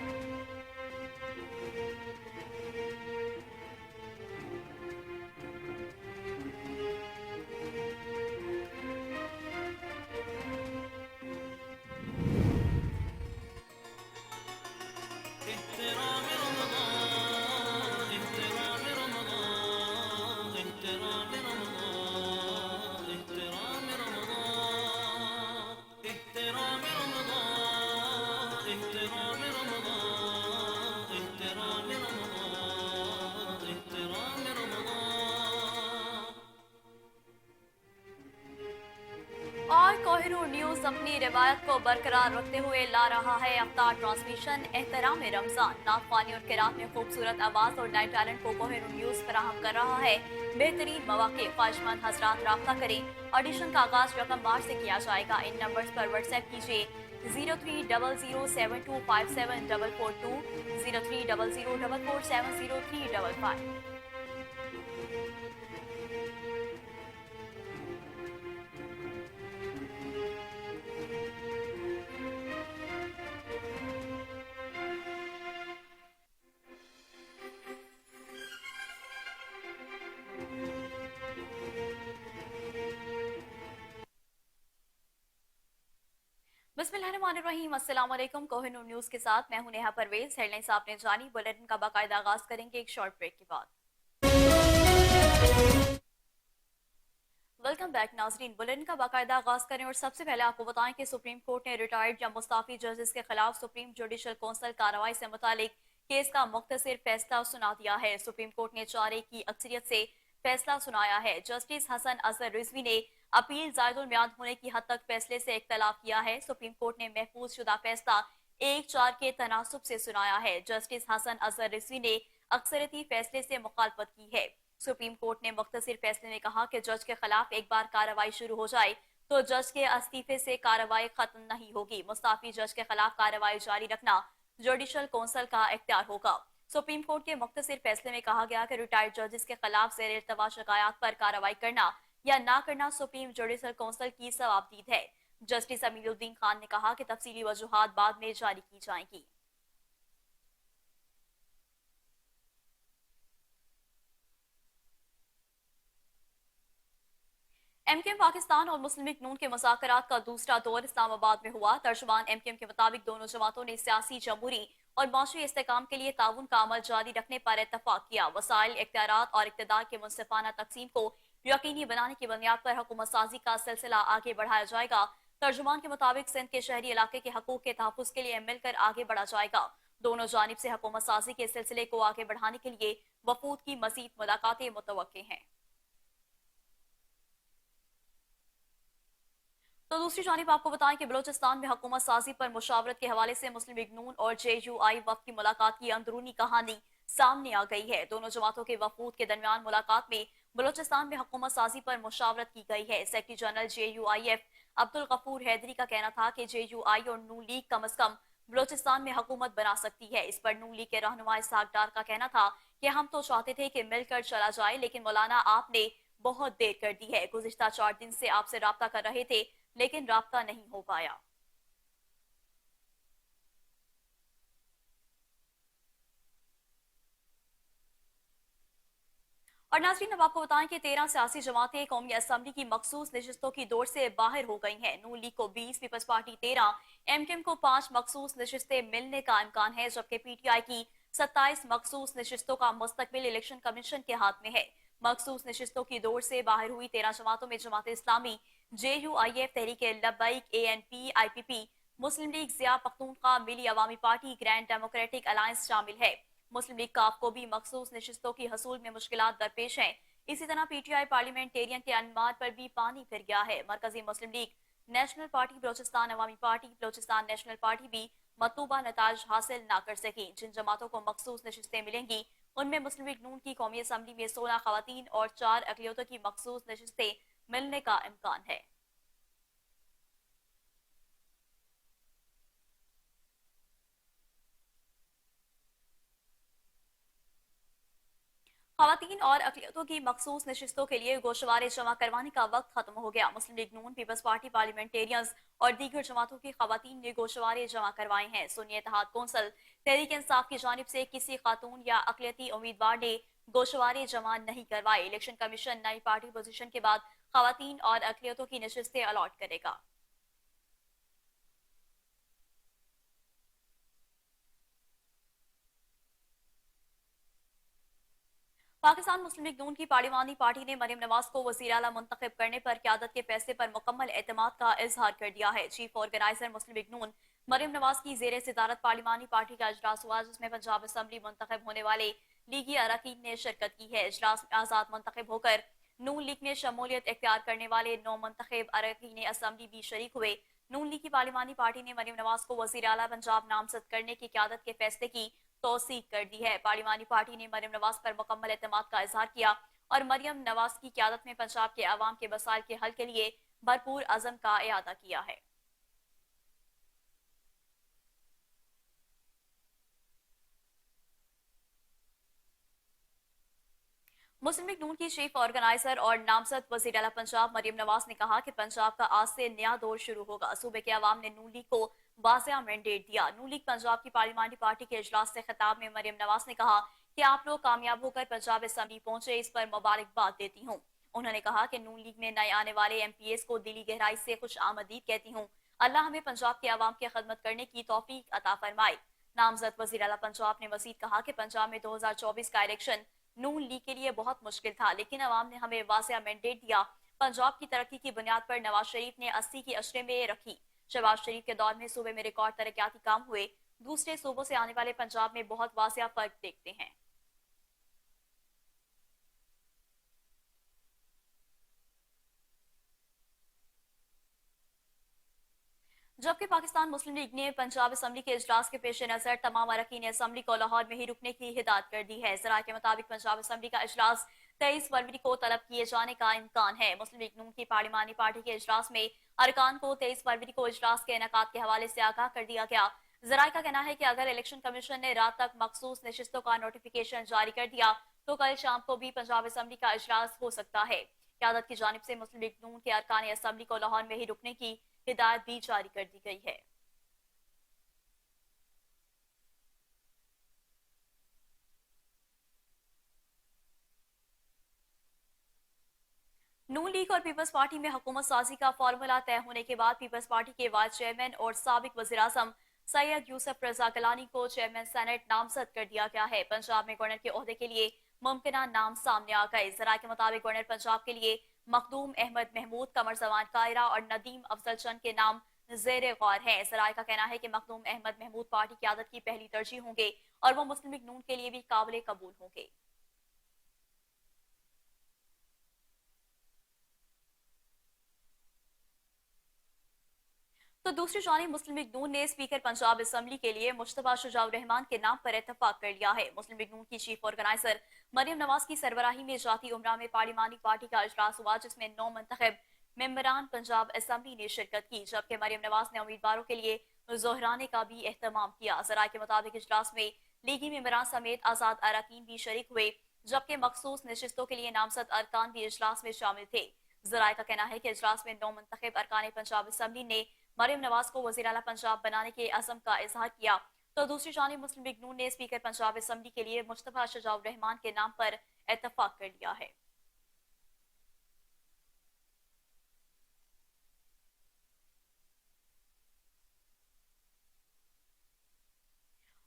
और कोहिनूर न्यूज अपनी रिवायत को बरकरार रखते हुए ला रहा है अफ्तार ट्रांसमिशन एहतराम रमजान। नागवानी और किरात में खूबसूरत आवाज और नए टैलेंट को कोहिनूर न्यूज फराहम कर रहा है। बेहतरीन मौके, ख्वाहिशमंद हजरात राब्ता करें। ऑडिशन का आगाज रकम मार्च से किया जाएगा। इन नंबर्स पर व्हाट्सएप कीजिए 0300757442 0300447035। बिस्मिल्लाहिर्रहमानिर्रहीम, अस्सलाम वालेकुम। कोहिनूर न्यूज के साथ मैं हूं नेहा परवेज। हेडलाइंस आपने जानी, बुलेटिन का बाकायदा आगाज करेंगे एक शॉर्ट ब्रेक के बाद। वेलकम बैक नाजरीन। बुलेटिन का बाकायदा आगाज करें और सबसे पहले आपको बताएं कि सुप्रीम कोर्ट ने रिटायर्ड या मुस्ताफी जजेस के खिलाफ सुप्रीम जुडिशल कौंसिल कार्रवाई से मुतालिक केस का मुख्तसर फैसला सुना दिया है। सुप्रीम कोर्ट ने 4-1 की अक्सरियत से फैसला सुनाया है। जस्टिस हसन अजहर रिजवी ने अपील जायदुल मियाद होने की हद तक फैसले से इख्तलाफ किया है। सुप्रीम कोर्ट ने महफूज शुदा फैसला 1-4 के तनासुब से सुनाया है। जस्टिस हसन अजहर रिजवी ने अक्सरियती फैसले से मुखालफत की है। सुप्रीम कोर्ट ने मुख्तसर फैसले में कहा कि जज के खिलाफ एक बार कार्रवाई शुरू हो जाए तो जज के इस्तीफे से कार्रवाई खत्म नहीं होगी। मुस्ताफी जज के खिलाफ कार्रवाई जारी रखना जुडिशल कौंसिल का इख्तियार होगा। सुप्रीम कोर्ट के मुख्तसर फैसले में कहा गया कि रिटायर्ड जजेस के खिलाफ ज़ेर इल्तवा शिकायत पर कार्रवाई करना या ना करना सुप्रीम जुडिशल कौंसिल की सवाबदीद है। जस्टिस अमीरुद्दीन खान ने कहा कि तफसीली वजूहात बाद में जारी की जाएंगी। एमकेएम पाकिस्तान और मुस्लिम लीग नून के मुज़ाकरात का दूसरा दौर इस्लामाबाद में हुआ। तर्जुमान एमकेएम के मुताबिक दोनों जमातों ने सियासी, जमहूरी और माशी इस्तेकाम के लिए ताउन का अमल जारी रखने पर इत्तफाक किया। वसाइल, इख्तियारात और इक़्तिदार के मुनसिफाना तकसीम को यकीनी बनाने की बुनियाद पर हुकूमत साजी का सिलसिला आगे बढ़ाया जाएगा। तर्जुमान के मुताबिक सिंध के शहरी इलाके के हकूक के तहफ़्फ़ुज़ के लिए मिलकर आगे बढ़ा जाएगा। दोनों जानिब से हुकूमत साजी के सिलसिले को आगे बढ़ाने के लिए वफूद की मज़ीद मुलाकातें मुतवक्के हैं। तो दूसरी जानिब आपको बताएं कि बलोचिस्तान में हुकूमत साजी पर मुशावरत के हवाले से मुस्लिम लीग नून और JUI वफ़द की मुलाकात की अंदरूनी कहानी सामने आ गई है। दोनों जमातों के वफूद के दरमियान मुलाकात में बलोचिस्तान में हुकूमत साजी पर मुशावरत की गई है। Secretary general JUIF Abdul Ghafoor Haidari का कहना था कि JUI और नून लीग कम अज कम बलोचिस्तान में हुकूमत बना सकती है। इस पर नून लीग के रहनुमा इसहाक डार का कहना था कि हम तो चाहते थे कि मिलकर चला जाए, लेकिन मौलाना आपने बहुत देर कर दी है। गुज़िश्ता 4 दिन से आपसे राब्ता कर रहे थे, लेकिन राब्ता नहीं हो पाया। और नाज़रीन, अब आपको बताएं कि 13 सियासी जमातें कौमी असम्बली की मखसूस नशिस्तों की दौड़ से बाहर हो गई हैं। नून लीग को 20, पीपल्स पार्टी 13, एमकेएम को 5 मखसूस नशिस्तें मिलने का इम्कान है, जबकि पीटीआई की 27 मखसूस नशिस्तों का मुस्तकबिल इलेक्शन कमीशन के हाथ में है। मखसूस नशिस्तों की दौड़ से बाहर हुई 13 जमातों में जमात इस्लामी, JUIF, तहरीक लब्बैक, ANP, IPP, मुस्लिम लीग, ज़िया पख्तूनख्वा, मिली अवामी पार्टी, ग्रैंड डेमोक्रेटिक अलायंस शामिल है। मुस्लिम लीग काफ को भी मखसूस नशिस्तों की हसूल में मुश्किलात दरपेश हैं। इसी तरह पीटीआई पार्लियामेंटेरियन के अनुमान पर भी पानी फिर गया है। मरकजी मुस्लिम लीग, नेशनल पार्टी, बलोचिस्तान अवामी पार्टी, बलोचिस्तान नेशनल पार्टी भी मतलूबा नताज हासिल न कर सकी। जिन जमातों को मखसूस नशिस्तें मिलेंगी उनमें मुस्लिम लीग नून की कौमी असम्बली में 16 खवातीन और 4 अकलियतों की मखसूस नशिस्तें मिलने का इम्कान है। खवातीन और अकलियतों की मखसूस नशिस्तों के लिए गोशवारे जमा करवाने का वक्त खत्म हो गया। मुस्लिम लीग नून, पीपल्स पार्टी, पार्लियामेंटेरियंस और दीगर जमातों की खवातीन ने गोशवारे जमा करवाए हैं। सुन्नी इत्तेहाद कौंसिल तहरीक इंसाफ की जानिब से किसी खातून या अकलियती उम्मीदवार ने गोशवारे जमा नहीं करवाए। इलेक्शन कमीशन नई पार्टी पोजीशन के बाद खवातीन और अकलियतों की नशिस्तें अलॉट करेगा। पाकिस्तान मुस्लिम लीग नून की पार्लिमानी पार्टी ने मरियम नवाज को वज़ीर आला मुंतखब करने पर क़यादत के फैसले पर मुकम्मल एतमाद का इजहार कर दिया है। चीफ ऑर्गेनाइजर मुस्लिम लीग नून मरियम नवाज की ज़ेर सदारत पार्लिमानी पार्टी का इजलास हुआ, जिसमें पंजाब असम्बली मुंतखब होने वाले लीगी अरकान ने शिरकत की है। इजलास में आज़ाद मुंतखब होकर नून लीग में शमूलियत इख्तियार करने वाले 9 मुंतखब अरकान असम्बली भी शरीक हुए। नून लीग की पार्लिमानी पार्टी ने मरियम नवाज को वज़ीर आला पंजाब नामजद करने की क़यादत के फैसले की तौसीक कर दी है। पार्लिमानी पार्टी ने मरियम नवाज पर मुकम्मल एतमाद का इजहार किया और मरियम नवाज की क़यादत में पंजाब के अवाम के मसाइल के हल के लिए भरपूर अज़म का इरादा किया है। मुस्लिम लीग नून की चीफ ऑर्गेनाइजर और नामजद वज़ीर आला पंजाब मरियम नवाज ने कहा कि पंजाब का आज से नया दौर शुरू होगा। सूबे के अवाम ने नून लीग को वाज़ेह मैंडेट दिया। नून लीग पंजाब की पार्लिमानी पार्टी के इजलास से खिताब में मरियम नवाज ने कहा कि आप लोग कामयाब होकर पंजाब असम्बली पहुंचे, इस पर मुबारकबाद देती हूँ। उन्होंने कहा कि नून लीग में नए आने वाले MPs को दिली गहराई से खुश आमदीद कहती हूँ। अल्लाह हमें पंजाब के अवाम की खदमत करने की तौफीक अता फरमाए। नामजद वज़ीर आला पंजाब ने मजीद कहा कि पंजाब में 2024 का इलेक्शन नून लीग के लिए बहुत मुश्किल था, लेकिन अवाम ने हमें वाज़ेह मैंडेट दिया। पंजाब की तरक्की की बुनियाद पर नवाज शरीफ ने 80 की अशरे में रखी। शहबाज शरीफ के दौर में सूबे में रिकॉर्ड तरक्याती काम हुए। दूसरे सूबों से आने वाले पंजाब में बहुत वाज़ेह फर्क देखते हैं। जबकि पाकिस्तान मुस्लिम लीग ने पंजाब असम्बली के इजलास के पेश नजर तमाम अरकान असम्बली को लाहौर में ही रुकने की हिदायत कर दी है। जराये के मुताबिक पंजाब असम्बली का इजलास 23 फरवरी को तलब किए जाने का इम्कान है। मुस्लिम लीग नून की पार्लिमानी पार्टी के इजलास में अरकान को 23 फरवरी को इजलास के इनेकाद के हवाले से आगाह कर दिया गया। जराये का कहना है कि अगर इलेक्शन कमीशन ने रात तक मखसूस नशिस्तों का नोटिफिकेशन जारी कर दिया तो कल शाम को भी पंजाब असम्बली का इजलास हो सकता है। क़यादत की जानिब से मुस्लिम लीग नून के अरकान असम्बली को लाहौर में ही रुकने की हिदायत भी जारी कर दी गई है। नून लीग और पीपल्स पार्टी में हुकूमत साजी का फार्मूला तय होने के बाद पीपल्स पार्टी के वाइस चेयरमैन और साबिक वज़ीर आज़म सैयद यूसुफ रजा गिलानी को चेयरमैन सेनेट नामजद कर दिया गया है। पंजाब में गवर्नर के ओहदे के लिए मुमकिना नाम सामने आ गए। जराये के मुताबिक गवर्नर पंजाब के लिए मखदूम अहमद महमूद, कमर जमान कायरा और नदीम अफजल चंद के नाम जेर गौर हैं। जराये का कहना है कि मखदूम अहमद महमूद पार्टी क़यादत की पहली तरजीह होंगे और वो मुस्लिम लीग नून के लिए भी काबिल कबूल होंगे। तो दूसरी जानिब मुस्लिम लीग नून ने स्पीकर पंजाब असम्बली के लिए मुश्तबा शुजाउर रहमान के नाम पर इतफाक कर लिया है। मुस्लिम लीग नून की चीफ ऑर्गेनाइजर मरियम नवाज की सरबराही में जाती उमरा में पार्लिमानी पार्टी का इजलास हुआ, जिसमें 9 मुंतखब मेंबरान पंजाब असम्बली ने शिरकत की, जबकि मरियम नवाज ने उम्मीदवारों के लिए जोहराने का भी एहतमाम किया। जराये के मुताबिक इजलास में लीगी मेंबरान समेत आजाद अरकान भी शरीक हुए, जबकि मखसूस नशिस्तों के लिए नामजद अरकान भी इजलास में शामिल थे। जराये का कहना है कि इजलास में नौ मुंतखब अरकान पंजाब असम्बली ने मरियम नवाज को वज़ीर आला पंजाब बनाने के अज़म का इजहार किया, तो दूसरी जानिब मुस्लिम लीग नून ने स्पीकर पंजाब असम्बली के लिए मुस्तफा शजाउर रहमान के नाम पर इतफाक कर लिया है।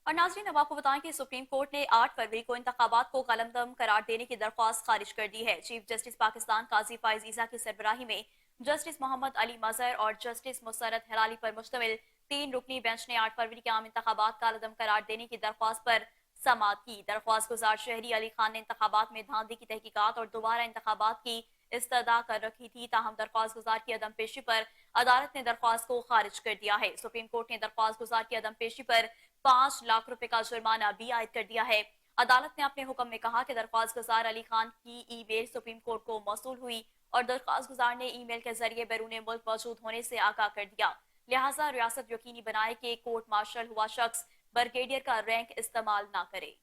और नाजरीन, अब आपको बताएं कि सुप्रीम कोर्ट ने 8 फरवरी को इंतखाबात को कलमदम करार देने की दरख्वास्त खारिज कर दी है। चीफ जस्टिस पाकिस्तान काजी फाइज ईसा की सरबराही में जस्टिस मोहम्मद अली मजहर और जस्टिस मुसरत हिलाली पर मुश्तमिल 3 रुकनी बेंच ने 8 फरवरी के आम इंतखाबात कलमदम करार देने की दरख्वास्त पर समाअत की। दरख्वास्त गुजार शहरी अली खान ने इंतखाबात में धांधली की तहकीकात और दोबारा इंतखाबात की इस्तदा कर रखी थी, ताहम दरख्वास्त गुजार की अदम पेशी पर अदालत ने दरख्वास्त को खारिज कर दिया है। सुप्रीम कोर्ट ने दरख्वास्त गुजार की अदम पेशी पर 5 लाख रुपए का जुर्माना भी आयद कर दिया है। अदालत ने अपने हुक्म में कहा कि दरख्वास्त गुजार अली खान की ईमेल सुप्रीम कोर्ट को मौसूल हुई और दरख्वास्त गुजार ने ईमेल के जरिए बैरून मुल्क मौजूद होने से आगाह कर दिया। लिहाजा रियासत यकीनी बनाए कि कोर्ट मार्शल हुआ शख्स ब्रिगेडियर का रैंक इस्तेमाल ना करे।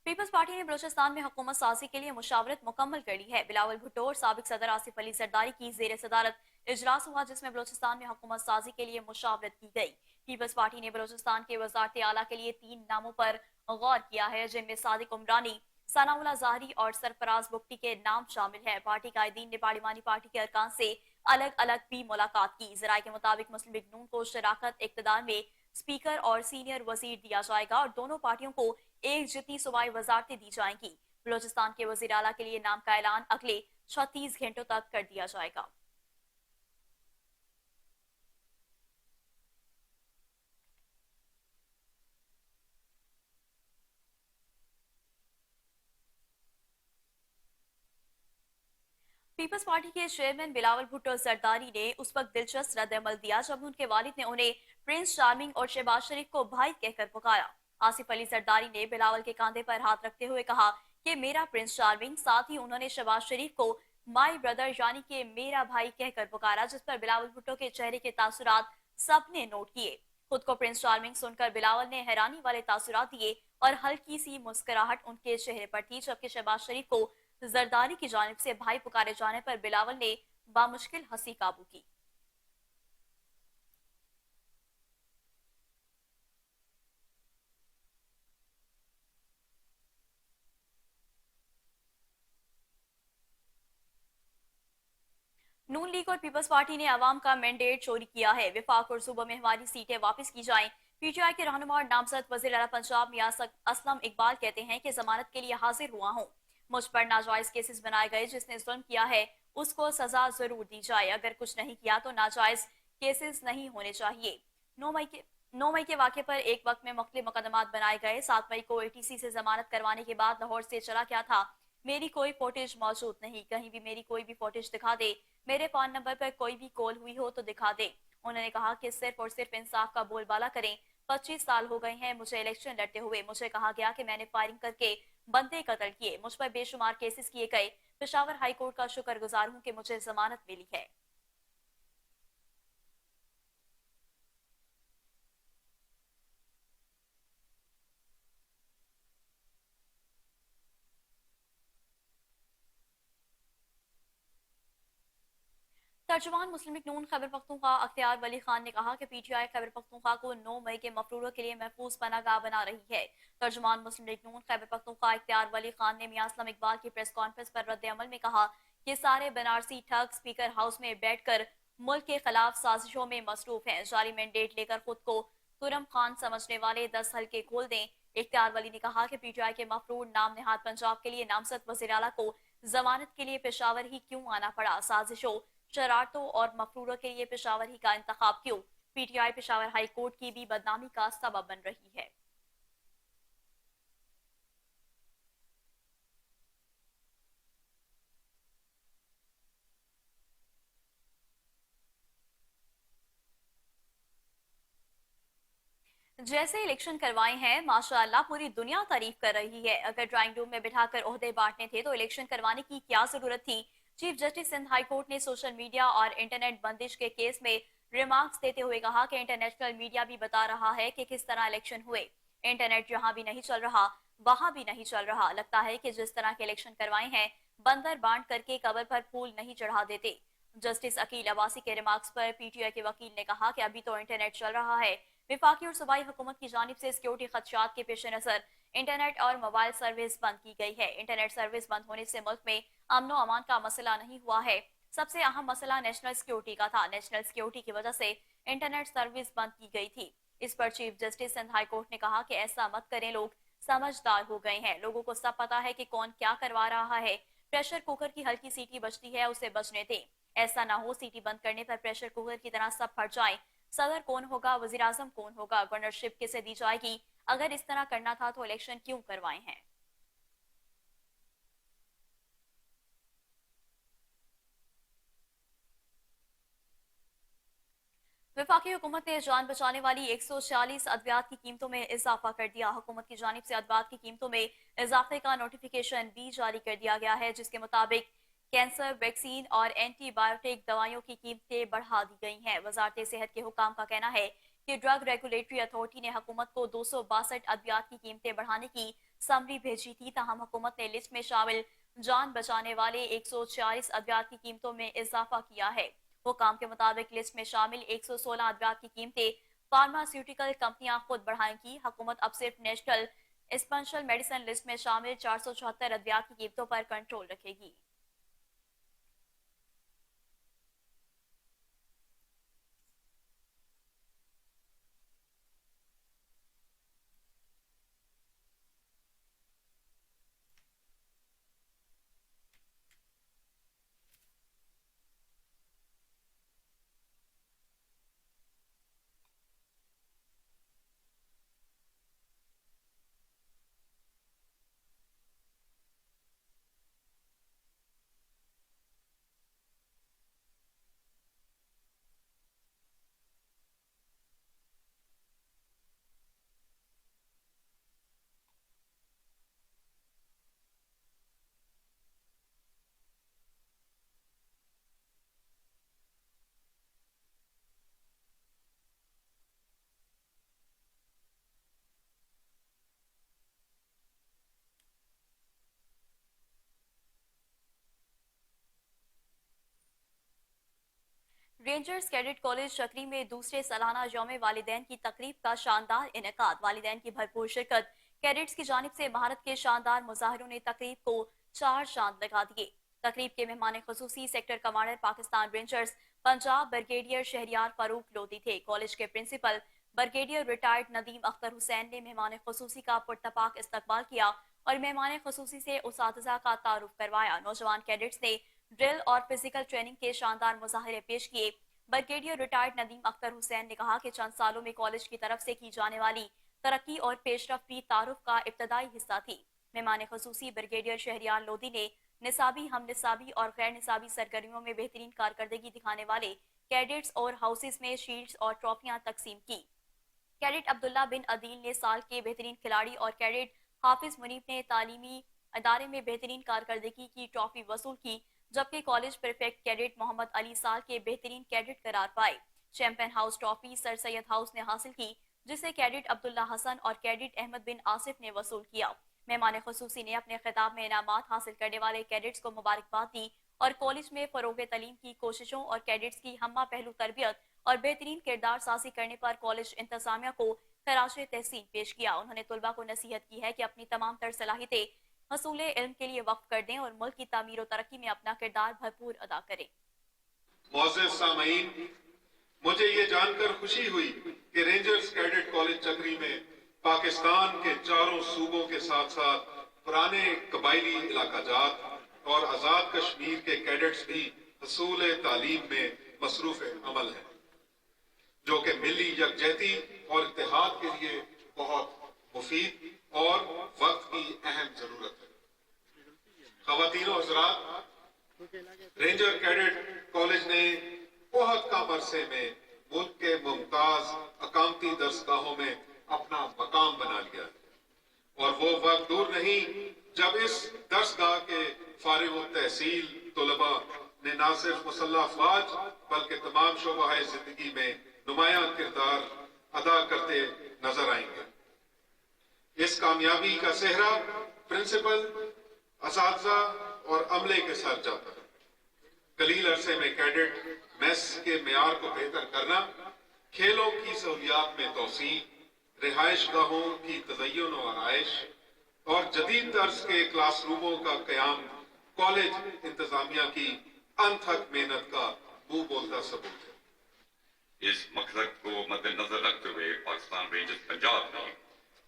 पीपल्स पार्टी ने बलूचिस्तान में हुकूमत साजी के लिए मुशावरत मुकम्मल कर ली है। बिलावल भुट्टो और साबिक सदर आसिफ अली जरदारी की जेर सदारत इजलास हुआ, जिसमें बलूचिस्तान में हुकूमत साजी के लिए मुशावरत की गई। पीपल्स पार्टी ने बलूचिस्तान के वजारत आला के लिए 3 नामों पर गौर किया है, जिनमें सादिक उमरानी, सनाउल्लाह ज़ाहरी और सरफराज बुख्ती के नाम शामिल है। पार्टी कायदीन ने पार्लिमानी पार्टी के अरकान से अलग अलग भी मुलाकात की। जराये के मुताबिक मुस्लिम लीग नून को शराकत इक्तदार में स्पीकर और सीनियर वजीर दिया जाएगा और दोनों पार्टियों को एक जितनी सूबाई वजारतें दी जाएंगी। बलोचिस्तान के वजीर आला के लिए नाम का ऐलान अगले 36 घंटों तक कर दिया जाएगा। पीपल्स पार्टी के चेयरमैन बिलावल भुट्टो जरदारी ने उस वक्त दिलचस्प रद्दमल दिया जब उनके वालिद ने उन्हें प्रिंस चार्मिंग और शहबाज शरीफ को भाई कहकर पुकारा। आसिफ अली जरदारी ने बिलावल के कांधे पर हाथ रखते हुए कहा कि मेरा प्रिंस चार्मिंग, साथ ही उन्होंने शहबाज शरीफ को माई ब्रदर यानी कि मेरा भाई कहकर पुकारा, जिस पर बिलावल भुट्टो के चेहरे के तासुरात सबने नोट किए। खुद को प्रिंस चार्मिंग सुनकर बिलावल ने हैरानी वाले तासुरात दिए और हल्की सी मुस्कुराहट उनके चेहरे पर थी, जबकि शहबाज शरीफ को जरदारी की जानिब से भाई पुकारे जाने पर बिलावल ने बामुश्किल हंसी काबू की। नून लीग और पीपल्स पार्टी ने अवाम का मैंडेट चोरी किया है। विफाक और सूबा में हमारी सीटें वापस की जाएं। पीटीआई के रहनुमा और नामजद वज़ीर आला पंजाब मियां असलम इकबाल कहते हैं कि जमानत के लिए हाजिर हुआ हूं। मुझ पर नाजायज केसेस बनाए गए, जिसने जुल्म किया है उसको सजा जरूर दी जाए। अगर कुछ नहीं किया तो नाजायज केसेस नहीं होने चाहिए। 9 मई के वाक़े पर एक वक्त में मुख्तलिफ मुकदमात बनाए गए। 7 मई को एटीसी से जमानत करवाने के बाद लाहौर से चला क्या था, मेरी कोई फोटेज मौजूद नहीं। कहीं भी मेरी कोई भी फोटेज दिखा दे, मेरे फोन नंबर पर कोई भी कॉल हुई हो तो दिखा दे। उन्होंने कहा कि सिर्फ और सिर्फ इंसाफ का बोलबाला करें। 25 साल हो गए हैं मुझे इलेक्शन लड़ते हुए। मुझे कहा गया कि मैंने फायरिंग करके बंदे कत्ल किए। मुझ पर बेशुमार केसेस किए गए। पेशावर हाई कोर्ट का शुक्रगुजार हूं कि मुझे जमानत मिली है। तर्जुमान मुस्लिम लीग नून खैबर पख्तूनख्वा अख्तियार वली खान ने कहा कि पीटीआई खैबर पख्तूनख्वा को 9 मई के मफरूरों के लिए महफूज पनागाह बना रही है। तर्जुमान मुस्लिम लीग नून खैबर पख्तूनख्वा अख्तियार वली खान ने मियां असलम इकबाल की प्रेस कॉन्फ्रेंस पर रद्द अमल में कहा कि सारे बनारसी ठग स्पीकर हाउस में बैठकर मुल्क के खिलाफ साजिशों में मसरूफ हैं। जाली मैंडेट लेकर खुद को तुरम खान समझने वाले 10 हल्के खोल दें। इख्तियार वली ने कहा कि पीटीआई के मफरूर नाम नेहाद पंजाब के लिए नामजद वज़ीर आला को जमानत के लिए पेशावर ही क्यों आना पड़ा। साजिशों, शरारतों और मफरूरों के लिए पेशावर ही का इंतखाब क्यों। पीटीआई पेशावर हाई कोर्ट की भी बदनामी का सबब बन रही है। जैसे इलेक्शन करवाए हैं माशाअल्लाह पूरी दुनिया तारीफ कर रही है। अगर ड्राइंग रूम में बिठाकर ओहदे बांटने थे तो इलेक्शन करवाने की क्या जरूरत थी। Chief justice Sindh high court ने सोशल मीडिया और इंटरनेट बंदिश के केस में रिमार्क्स देते हुए कहा कि इंटरनेशनल मीडिया भी बता रहा है कि किस तरह इलेक्शन हुए। इंटरनेट जहां भी नहीं चल रहा वहां भी नहीं चल रहा। लगता है कि जिस तरह के इलेक्शन करवाए हैं बंदर बांट करके कबर पर फूल नहीं चढ़ा देते। जस्टिस अकील अब्बासी के रिमार्क्स पर पीटीआई के वकील ने कहा कि अभी तो इंटरनेट चल रहा है। विफाकी और सूबाई हुकूमत की जानिब से सिक्योरिटी खदशात के पेश नजर इंटरनेट और मोबाइल सर्विस बंद की गई है। इंटरनेट सर्विस बंद होने से मुल्क में अमनो अमान का मसला नहीं हुआ है। सबसे अहम मसला नेशनल सिक्योरिटी का था। नेशनल सिक्योरिटी की वजह से इंटरनेट सर्विस बंद की गई थी। इस पर chief justice Sindh high court ने कहा कि ऐसा मत करें, लोग समझदार हो गए हैं, लोगों को सब पता है कि कौन क्या करवा रहा है। प्रेशर कुकर की हल्की सीटी बचती है, उसे बचने दें। ऐसा ना हो सीटी बंद करने पर प्रेशर कुकर की तरह सब फट जाए। सदर कौन होगा, वजीर आजम कौन होगा, गवर्नरशिप किसे दी जाएगी। अगर इस तरह करना था तो इलेक्शन क्यों करवाए हैं। वफाकी हुकूमत ने जान बचाने वाली 146 अद्वियात की कीमतों में इजाफा कर दिया। हुकूमत की जानिब से अद्वियात की कीमतों में इजाफे का नोटिफिकेशन भी जारी कर दिया गया है, जिसके मुताबिक कैंसर वैक्सीन और एंटीबायोटिक दवाइयों की कीमतें बढ़ा दी गई हैं। वजारत सेहत के हुकाम का कहना है कि ड्रग रेगुलेटरी अथॉरिटी ने हुकूमत को 262 अद्वियात की कीमतें बढ़ाने की समरी भेजी थी। ताहम हुकूमत ने लिस्ट में शामिल जान बचाने वाले 146 अद्वियात की कीमतों में इजाफा किया है। हुकाम के मुताबिक लिस्ट में शामिल 116 अद्वियात की कीमतें फार्मास्यूटिकल कंपनियां खुद बढ़ाएंगी। हुकूमत अब सिर्फ नेशनल एसेंशियल मेडिसिन लिस्ट में शामिल 474 अद्वियात की कीमतों पर कंट्रोल रखेगी। रेंजर्स कैडेट कॉलेज चक्री में दूसरे सालाना यौम वालिदैन की तकरीब का शानदार इनेकाद। वालिदैन की भरपूर शिरकत, कैडेट्स की जानिब से महारत के शानदार मुजाहरों ने तकरीब को 4 चांद लगा दिए। तकरीब के मेहमान खसूसी sector commander Pakistan rangers Punjab brigadier Shehryar Farooq Lodhi थे। कॉलेज के principal brigadier retired Nadeem Akhtar Hussain ने मेहमान खसूसी का पुरतपाक इस्तकबाल किया और मेहमान खसूसी से उसातिज़ा का तारुफ करवाया। नौजवान कैडेट्स ने ड्रिल और फिजिकल ट्रेनिंग के शानदार मुजाहरे पेश किए। ब्रिगेडियर रिटायर्ड नदीम अख्तर हुसैन ने कहा कि चंद सालों में कॉलेज की तरफ से की जाने वाली तरक्की और पेशरफ भी तारुफ का इब्तदाई हिस्सा थी। मेहमान खसूसी ब्रिगेडियर शहरियार लोधी ने निसाबी, हम निसाबी और गैर निसाबी सरगर्मियों में बेहतरीन कारकर्दगी दिखाने वाले कैडेट्स और हाउसेस में शील्ड्स और ट्रॉफियां तकसीम की। कैडेट अब्दुल्ला बिन अदील ने साल के बेहतरीन खिलाड़ी और कैडेट हाफिज मुनीब ने तालीमी अदारे में बेहतरीन कारकर्दगी की ट्रॉफी वसूल की, जबकि college prefect cadet Mohammad Ali साल के बेहतरीन कैडेट करार पाए। Champion house trophy sir Syed house ने हासिल की, जिसे कैडेट अब्दुल्ला हसन और कैडेट अहमद बिन आसिफ ने वसूल किया। मेहमान खसूसी ने अपने खिताब में इनामात हासिल करने वाले कैडेट्स को मुबारकबाद दी और कॉलेज में फरोग तलीम की कोशिशों और कैडेट्स की हम्मा पहलू तरबियत और बेहतरीन किरदार साजी करने पर कॉलेज इंतजामिया को खराज तहसीन पेश किया। उन्होंने तुलबा को नसीहत की है कि अपनी तमाम तर सलाहियतें हसूल इल्म के लिए वक्फ कर दें और मुल्क की तामीर और तरक्की में अपना किरदार भरपूर अदा करें। मोअज़्ज़िज़ सामईन, मुझे ये जानकर खुशी हुई कि रेंजर्स कैडेट कॉलेज चक्री में पाकिस्तान के चारों सूबों के साथ साथ पुराने कबायली इलाका जात और आजाद कश्मीर के कैडेट्स भी हसूल तालीम में मसरूफ अमल हैं, जो कि मिली यकजहती और इत्तेहाद के लिए बहुत मुफीद और वक्त की अहम जरूरत है। ख़वातीन और हज़रात, रेंजर कैडेट कॉलेज ने बहुत कम अरसे में मुल्क के मुमताज अकामती दरसगाहों में अपना मकाम बना लिया है। और वो वक्त दूर नहीं जब इस दरसगाह के फारिग तहसील तलबा ने न सिर्फ मुसल्लह अफवाज बल्कि तमाम शोबाए जिंदगी में नुमाया किरदार अदा करते नजर आएंगे। इस कामयाबी का सेहरा प्रिंसिपल, असातिज़ा और अमले के साथ जाता है। कलील अरसे में कैडेट मेस के मेयार को बेहतर करना, खेलों की सहूलियात में तोसी, रिहाइश गाहों की तज़य्युन और आयश और जदीद तर्ज के क्लासरूमों का कयाम कॉलेज इंतजामिया की अनथक मेहनत का मुंह बोलता सबूत है। इस मकसद को मद्देनजर रखते हुए पाकिस्तान रेंजर्स पंजाब ने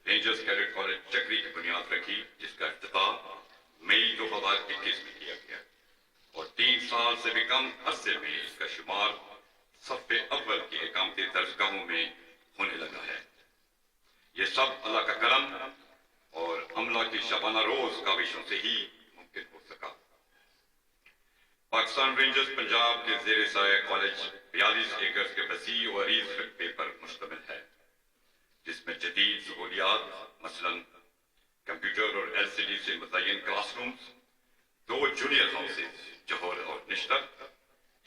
रेंजर्स कैडेट कॉलेज चक्री की बुनियाद रखी, जिसका इफ्तिताह मई 2021 में किया गया और 3 साल से भी कम अरसे में इसका शुमार सफ़े अव्वल के इकामती दर्जगाहों में होने लगा है। ये सब अल्लाह का करम और अमला की शबाना रोज काविशों से ही मुमकिन हो सका। पाकिस्तान रेंजर्स पंजाब के जेर साया कॉलेज 42 एकड़ के वसी और अरीज रकबे पर मुश्तमिल है, जिसमें जदीद सहूलियात मसलन कंप्यूटर और LCD से मुज़य्यन क्लासरूम्स, 2 जूनियर हाउसेज जौहर और निश्तर,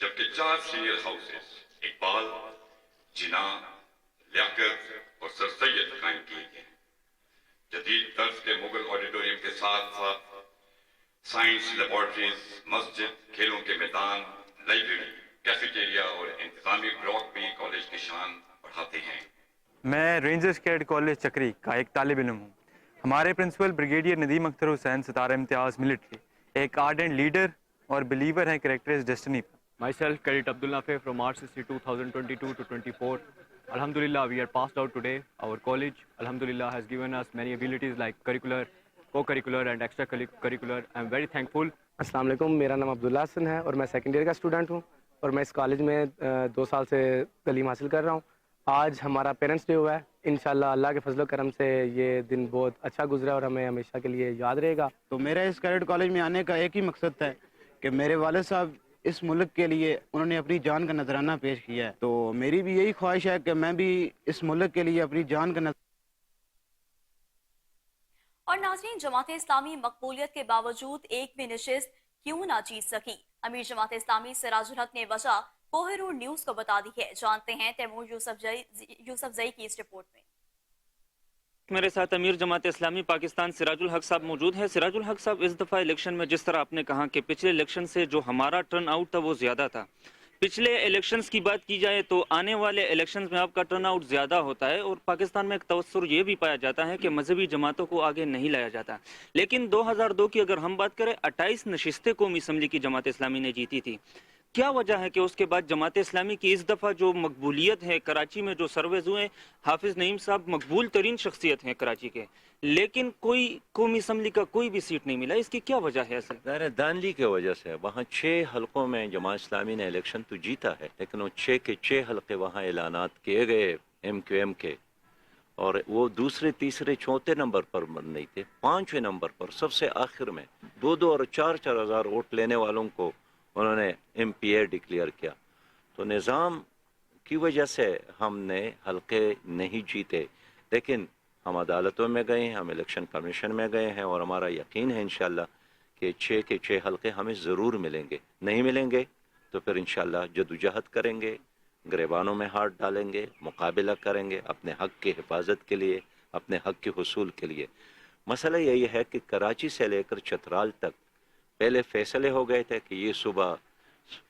जबकि 4 सीनियर हाउसेज इकबाल, जिना, लियाकत और सर सैयद कायम किए गए हैं। जदीद तर्ज के मुगल ऑडिटोरियम के साथ साथ साइंस लेबोरेटरीज, मस्जिद, खेलों के मैदान, लाइब्रेरी, कैफेटेरिया और इंतजामी ब्लॉक भी कॉलेज की शान बढ़ाते हैं। मैं रेंजर्स कैडेट कॉलेज चक्री का एक तालिब इल्म हूँ। हमारे प्रिंसिपल ब्रिगेडियर नदीम अख्तर हुसैन सितारा इम्तियाज़ मिलिट्री एक आर्डेंट लीडर और बिलीवर हैं कैरेक्टर्स डेस्टिनी पर। Myself, Cadet Abdul Nafi from RCC 2022 to 24. Alhamdulillah, we are passed out today. Our college, Alhamdulillah, has given us many abilities like curricular, co-curricular and extracurricular. I am very thankful. अस्सलाम वालेकुम, मेरा नाम अब्दुल्ला हसन है और मैं second year का student हूँ और मैं इस कॉलेज में 2 साल से तालीम हासिल कर रहा हूँ। आज हमारा पेरेंट्स डे हुआ है। इंशाल्लाह अल्लाह के फजल करम से ये दिन बहुत अच्छा गुजरा और हमें हमेशा के लिए याद रहेगा। तो मेरा इस कैडेट कॉलेज में आने का एक ही मकसद था कि मेरे वालिद साहब इस मुल्क के लिए उन्होंने अपनी जान का नजराना पेश किया है, तो मेरी भी यही ख्वाहिश है कि मैं भी इस मुल्क के लिए अपनी जान का और नाज़रीन, जमात इस्लामी मकबूलियत के बावजूद एक भी नशिस्त क्यों ना जीत सकी? अमीर जमात इस्लामी सिराजुल हक ने वजह कोहिनूर न्यूज को बता दी है। जानते हैं तैमूर यूसुफजई की इस रिपोर्ट में। मेरे साथ अमीर जमात इस्लामी पाकिस्तान सिराजुल हक साहब मौजूद है। सिराजुल हक साहब, इस दफ़ा इलेक्शन में जिस तरह आपने कहा कि पिछले इलेक्शन से जो हमारा टर्न आउट था वो ज़्यादा था, पिछले इलेक्शंस की बात की जाए तो आने वाले इलेक्शंस में आपका टर्न आउट ज़्यादा होता है और पाकिस्तान में एक तवस्सुर ये भी पाया जाता है कि मजहबी जमातों को आगे नहीं लाया जाता। लेकिन 2002 की अगर हम बात करें, 28 नशिस्तें कौमी असम्बली की जमात इस्लामी ने जीती थी। क्या वजह है कि उसके बाद जमात इस्लामी की इस दफ़ा जो मकबूलियत है, कराची में जो सर्वेज हुए, हाफिज नईम साहब मकबूल तरीन शख्सियत हैं कराची के, लेकिन कोई कौमी असम्बली का कोई भी सीट नहीं मिला, इसकी क्या वजह है? असल दानली की वजह से वहाँ 6 हलकों में जमात इस्लामी ने इलेक्शन तो जीता है, लेकिन वो 6 के 6 हलके वहाँ ऐलानात किए गए MQM के, और वो दूसरे, तीसरे, चौथे नंबर पर नहीं थे, 5वें नंबर पर सबसे आखिर में 2-2 और 4-4 हज़ार वोट लेने वालों को उन्होंने MPA डिक्लेयर किया। तो निज़ाम की वजह से हमने हलके नहीं जीते, लेकिन हम अदालतों में गए हैं, हम इलेक्शन कमीशन में गए हैं और हमारा यकीन है इंशाल्लाह कि 6 के 6 हलके हमें ज़रूर मिलेंगे। नहीं मिलेंगे तो फिर इंशाल्लाह जदोजहद करेंगे, गिरबानों में हाथ डालेंगे, मुकाबला करेंगे अपने हक़ की हिफाजत के लिए, अपने हक़ के हुसूल के लिए। मसला यही है कि कराची से लेकर चतराल तक पहले फैसले हो गए थे कि ये सूबा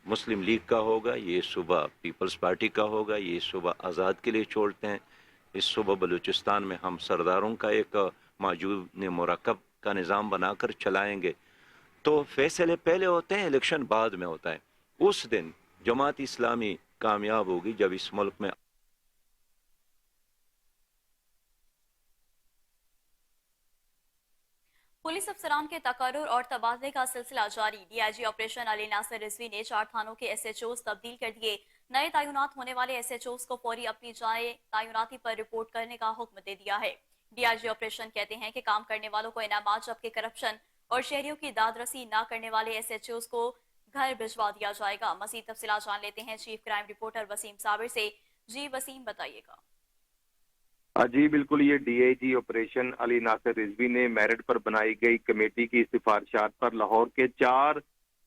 मुस्लिम लीग का होगा, ये सूबा पीपल्स पार्टी का होगा, ये सूबा आज़ाद के लिए छोड़ते हैं, इस सूबा बलूचिस्तान में हम सरदारों का एक मौजूद मुरकब का निज़ाम बनाकर चलाएंगे। तो फैसले पहले होते हैं, इलेक्शन बाद में होता है। उस दिन जमात इस्लामी कामयाब होगी जब इस मुल्क में पुलिस अफसरान के तकर्रुर और तबादले का सिलसिला जारी। DIG ऑपरेशन अली नासिर रिजवी ने 4 थानों के SHOs तब्दील कर दिए। नए तैनात होने वाले SHOs को फौरी अपनी जाए तैनाती पर रिपोर्ट करने का हुक्म दे दिया है। DIG ऑपरेशन कहते हैं कि काम करने वालों को इनामात, जबकि करप्शन और शहरियों की दादरसी न करने वाले SHOs को घर भिजवा दिया जाएगा। मज़ीद तफसीलात जान लेते हैं chief crime reporter Waseem Sabir से। जी वसीम, बताइएगा। जी बिल्कुल, ये डीआईजी ऑपरेशन अली नासिर रिजवी ने मेरिट पर बनाई गई कमेटी की सिफारिशात पर लाहौर के 4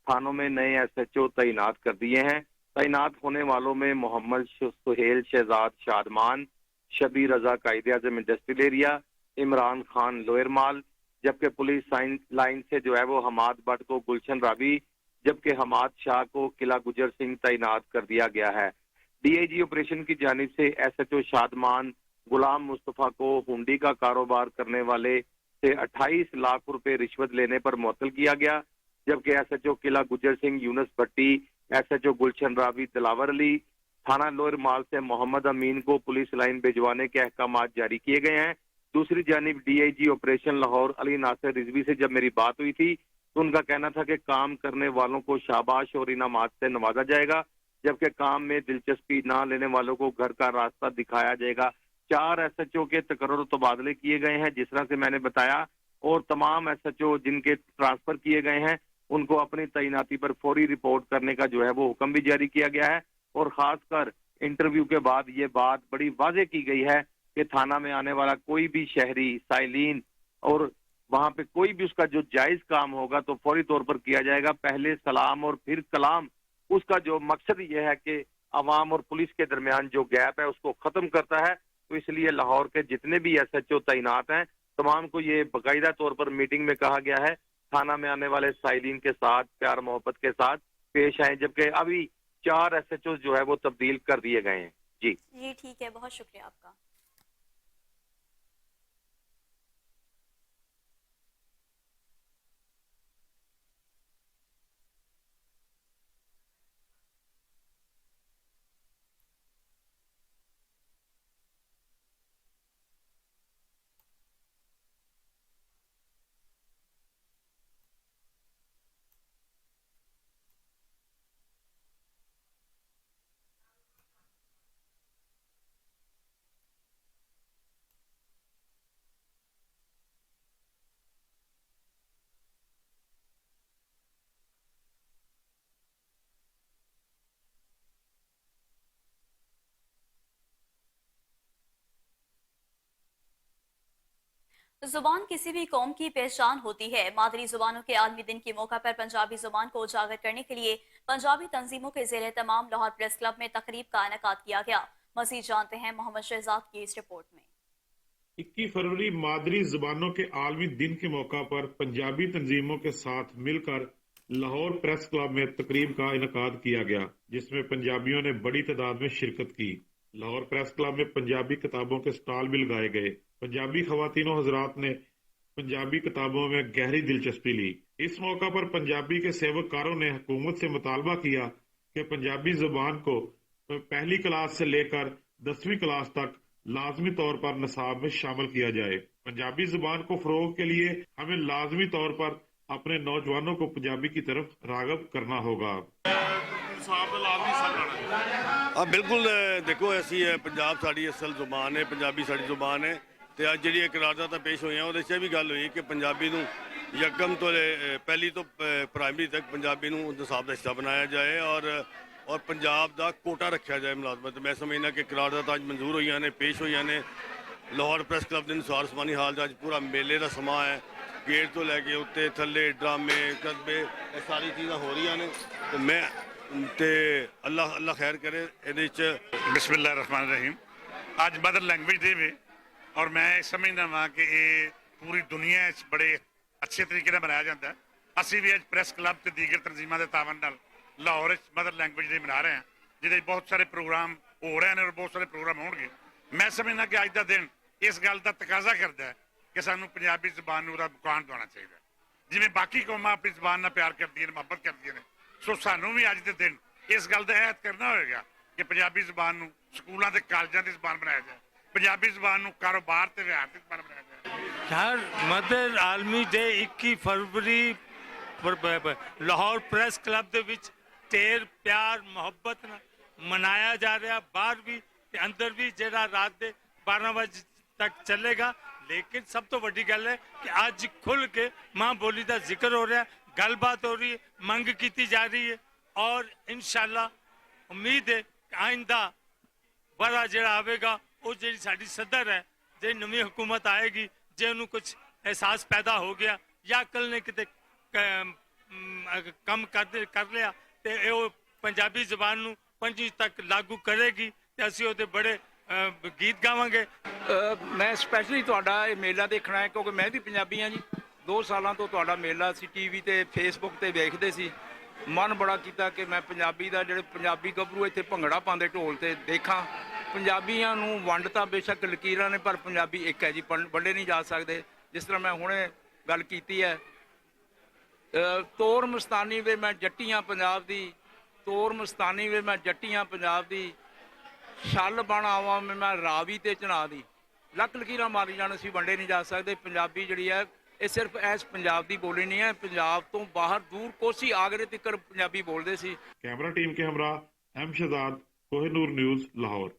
थानों में नए एसएचओ तैनात कर दिए हैं। तैनात होने वालों में Mohammad Suhail Shahzad Shadman, Shabbir Raza Quaid Azam industrial area, Imran Khan lower mall, जबकि पुलिस लाइन से जो है वो हमाद भट्ट को गुलशन रावी, जबकि हमाद शाह को किला गुजर सिंह तैनात कर दिया गया है। डीआईजी ऑपरेशन की जानिब से एसएचओ शादमान गुलाम मुस्तफा को हुंडी का कारोबार करने वाले से 28 लाख रुपए रिश्वत लेने पर मुअत्तल किया गया, जबकि एसएचओ किला गुजर सिंह यूनुस भट्टी, एसएचओ गुलशन रावी दिलावर अली, थाना लोअर माल से मोहम्मद अमीन को पुलिस लाइन भिजवाने के अहकाम जारी किए गए हैं। दूसरी जानिब डीआईजी ऑपरेशन लाहौर अली नासिर रिजवी से जब मेरी बात हुई थी तो उनका कहना था कि काम करने वालों को शाबाश और इनामात से नवाजा जाएगा, जबकि काम में दिलचस्पी न लेने वालों को घर का रास्ता दिखाया जाएगा। 4 एसएचओ के तकर्रुर तबादले किए गए हैं जिस तरह से मैंने बताया, और तमाम एसएचओ जिनके ट्रांसफर किए गए हैं उनको अपनी तैनाती पर फौरी रिपोर्ट करने का जो है वो हुक्म भी जारी किया गया है। और खासकर इंटरव्यू के बाद ये बात बड़ी वाजे की गई है कि थाना में आने वाला कोई भी शहरी साइलिन और वहां पे कोई भी उसका जो जायज काम होगा तो फौरी तौर पर किया जाएगा। पहले सलाम और फिर कलाम, उसका जो मकसद यह है कि अवाम और पुलिस के दरमियान जो गैप है उसको खत्म करता है। तो इसलिए लाहौर के जितने भी एसएचओ तैनात हैं तमाम को ये बाकायदा तौर पर मीटिंग में कहा गया है थाना में आने वाले साइलिन के साथ प्यार मोहब्बत के साथ पेश आए, जबकि अभी 4 एसएचओ जो है वो तब्दील कर दिए गए हैं। जी ठीक है, बहुत शुक्रिया आपका। जुबान किसी भी कौम की पहचान होती है। मादरी जुबानों के आलमी दिन के मौका पर पंजाबी जुबान को उजागर करने के लिए पंजाबी तंजीमों के ज़ेरे तमाम लाहौर प्रेस क्लब में तकरीब का इनेकाद किया गया। मज़ीद जानते हैं मोहम्मद शहजाद की इस रिपोर्ट में। 21 फरवरी मादरी जुबानों के आलमी दिन के मौका पर पंजाबी तंजीमों के साथ मिलकर लाहौर प्रेस क्लब में तकरीब का इनेकाद किया गया, जिसमें पंजाबियों ने बड़ी तादाद में शिरकत की। लाहौर प्रेस क्लब में पंजाबी किताबों के स्टॉल भी लगाए गए। पंजाबी खवातीनों हजरात ने पंजाबी किताबों में गहरी दिलचस्पी ली। इस मौका पर पंजाबी के सेवककारों ने हुकूमत से मुतालबा किया कि पंजाबी जुबान को पहली क्लास से लेकर 10वीं क्लास तक लाजमी तौर पर निसाब में शामिल किया जाए। पंजाबी जुबान को फरोग के लिए हमें लाजमी तौर पर अपने नौजवानों को पंजाबी की तरफ रागब करना होगा। बिल्कुल देखो, ऐसी है पंजाब साड़ी असल जुबान है, पंजाबी साड़ी जुबान है। तो अज जी करारदादा पेश हुई वो भी गल हुई कि पंजाबी नूं यकम तो पहली तो प्राइमरी तक पंजाबी नूं निसाब का हिस्सा बनाया जाए और पंजाब का कोटा रखा जाए मुलाजमत। मैं समझना कि करारदादा अज मंजूर हुई ने, पेश हुई ने। लाहौर प्रेस क्लब के अनुसार समानी हाल अज पूरा मेले का समा है। गेट तो लैके उत्ते थले ड्रामे कस्बे सारी चीज़ा हो रही ने। तो मैं अल्लाह खैर करे। बिस्मिल्लाह रहमान रहीम। अज मदर लैंग्वेज डे में और मैं समझना वा कि ये पूरी दुनिया बड़े अच्छे तरीके से मनाया जाता है। असी भी अज प्रेस क्लब से दीगर तंजीमां के तावन नाल लाहौर मदर लैंग्वेज डे मना रहे हैं, जिहदे बहुत सारे प्रोग्राम हो रहे हैं और बहुत सारे प्रोग्राम होंगे। मैं समझना कि अज का दिन इस गल का तकाजा करता है कि सानू पंजाबी जुबान नूं मुकाम दिवाना चाहिए। जिवें बाकी कौमां अपनी जुबान नाल प्यार करदियां ने, मुहब्बत करदियां ने, सो सानू भी अज के दिन इस गल का ऐहद करना होगा कि पंजाबी जुबान नूं स्कूलों के कॉलेजों की जुबान बनाया जाए, पंजाबी जुबान नूं कारोबार ते व्यवहार की जुबान बनाया जाए। यार मदर आलमी डे 21 फरवरी लाहौर प्रेस क्लब दे विच ढेर प्यार मुहब्बत मनाया जा रहा, बाहर भी अंदर भी, जेड़ा रात के 12 बजे तक चलेगा। लेकिन सब तो वड्डी गल है कि अज खुल के मां बोली का जिक्र हो रहा है, गलबात हो रही है, मंग की जा रही है और इंशाअल्लाह उम्मीद है कि आइंदा बड़ा जेड़ा आवेगा वो जी साडी सदर है ਜੇ ਨਵੀਂ ਹਕੂਮਤ ਆਏਗੀ ਜੇ ਉਹਨੂੰ ਕੁਝ ਅਹਿਸਾਸ ਪੈਦਾ ਹੋ ਗਿਆ ਜਾਂ ਕੱਲ ਨੇ ਕਿਤੇ ਕੰਮ ਕਰ ਲਿਆ ਤੇ ਇਹ ਉਹ ਪੰਜਾਬੀ ਜ਼ਬਾਨ ਨੂੰ 25 ਤੱਕ ਲਾਗੂ ਕਰੇਗੀ ਤੇ ਅਸੀਂ ਉਹਦੇ ਬੜੇ ਗੀਤ ਗਾਵਾਂਗੇ। ਮੈਂ ਸਪੈਸ਼ਲੀ ਤੁਹਾਡਾ ਇਹ ਮੇਲਾ ਦੇਖਣਾ ਹੈ ਕਿਉਂਕਿ ਮੈਂ ਵੀ ਪੰਜਾਬੀ ਹਾਂ ਜੀ। 2 ਸਾਲਾਂ ਤੋਂ ਤੁਹਾਡਾ ਮੇਲਾ ਅਸੀਂ ਟੀਵੀ ਤੇ ਫੇਸਬੁੱਕ ਤੇ ਵੇਖਦੇ ਸੀ। ਮਨ ਬੜਾ ਕੀਤਾ ਕਿ ਮੈਂ ਪੰਜਾਬੀ ਦਾ ਜਿਹੜੇ ਪੰਜਾਬੀ ਗੱਭਰੂ ਇੱਥੇ ਭੰਗੜਾ ਪਾਉਂਦੇ ਢੋਲ ਤੇ ਦੇਖਾਂ। ਪੰਜਾਬੀਆਂ ਨੂੰ ਵੰਡ ਤਾਂ ਬੇਸ਼ੱਕ ਲਕੀਰਾਂ ਨੇ ਪਰ ਪੰਜਾਬੀ ਇੱਕ ਹੈ ਜੀ, ਵੰਡੇ ਨਹੀਂ ਜਾ ਸਕਦੇ। ਜਿਸ ਤਰ੍ਹਾਂ ਮੈਂ ਹੁਣੇ ਗੱਲ ਕੀਤੀ ਹੈ ਤੋਰ ਮਸਤਾਨੀ ਵੇ ਮੈਂ ਜੱਟੀਆਂ ਪੰਜਾਬ ਦੀ, ਤੋਰ ਮਸਤਾਨੀ ਵੇ ਮੈਂ ਜੱਟੀਆਂ ਪੰਜਾਬ ਦੀ, ਛੱਲ ਬਣ ਆਵਾਂ ਮੈਂ ਰਾਵੀ ਤੇ ਚਨਾ ਦੀ। ਲੱਖ ਲਕੀਰਾਂ ਮਾਰੀ ਜਾਣ ਅਸੀਂ ਵੰਡੇ ਨਹੀਂ ਜਾ ਸਕਦੇ। ਪੰਜਾਬੀ ਜਿਹੜੀ ਹੈ ਇਹ ਸਿਰਫ ਐਸ ਪੰਜਾਬ ਦੀ ਬੋਲੀ ਨਹੀਂ है, पंजाब तो बाहर दूर कोसी आगरे तक पंजाबी बोलते सी। कैमरा टीम के हमरा M Shahzad, Kohinoor news, Lahore.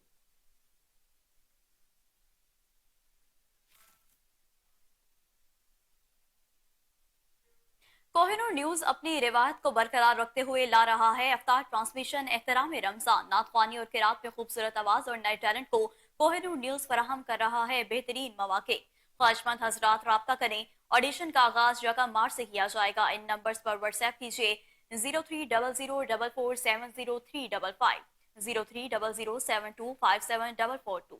Kohinoor news अपनी रिवायत को बरकरार रखते हुए ला रहा है अफ्तार ट्रांसमिशन एहतराम रमजान, नातवानी और किरात में खूबसूरत आवाज और नए टैलेंट को कोहिनूर न्यूज फराहम कर रहा है बेहतरीन मौके। ख्वाहिशमंद हजरात राब्ता करें। ऑडिशन का आगाज 1 मार्च से किया जाएगा। इन नंबर्स पर व्हाट्सएप कीजिए 0300447035, 030072574442।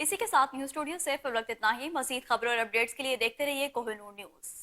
इसी के साथ न्यूज स्टूडियो से फिर वक्त इतना ही। मजीद खबरों और अपडेट्स के लिए देखते रहिए कोहिनूर न्यूज।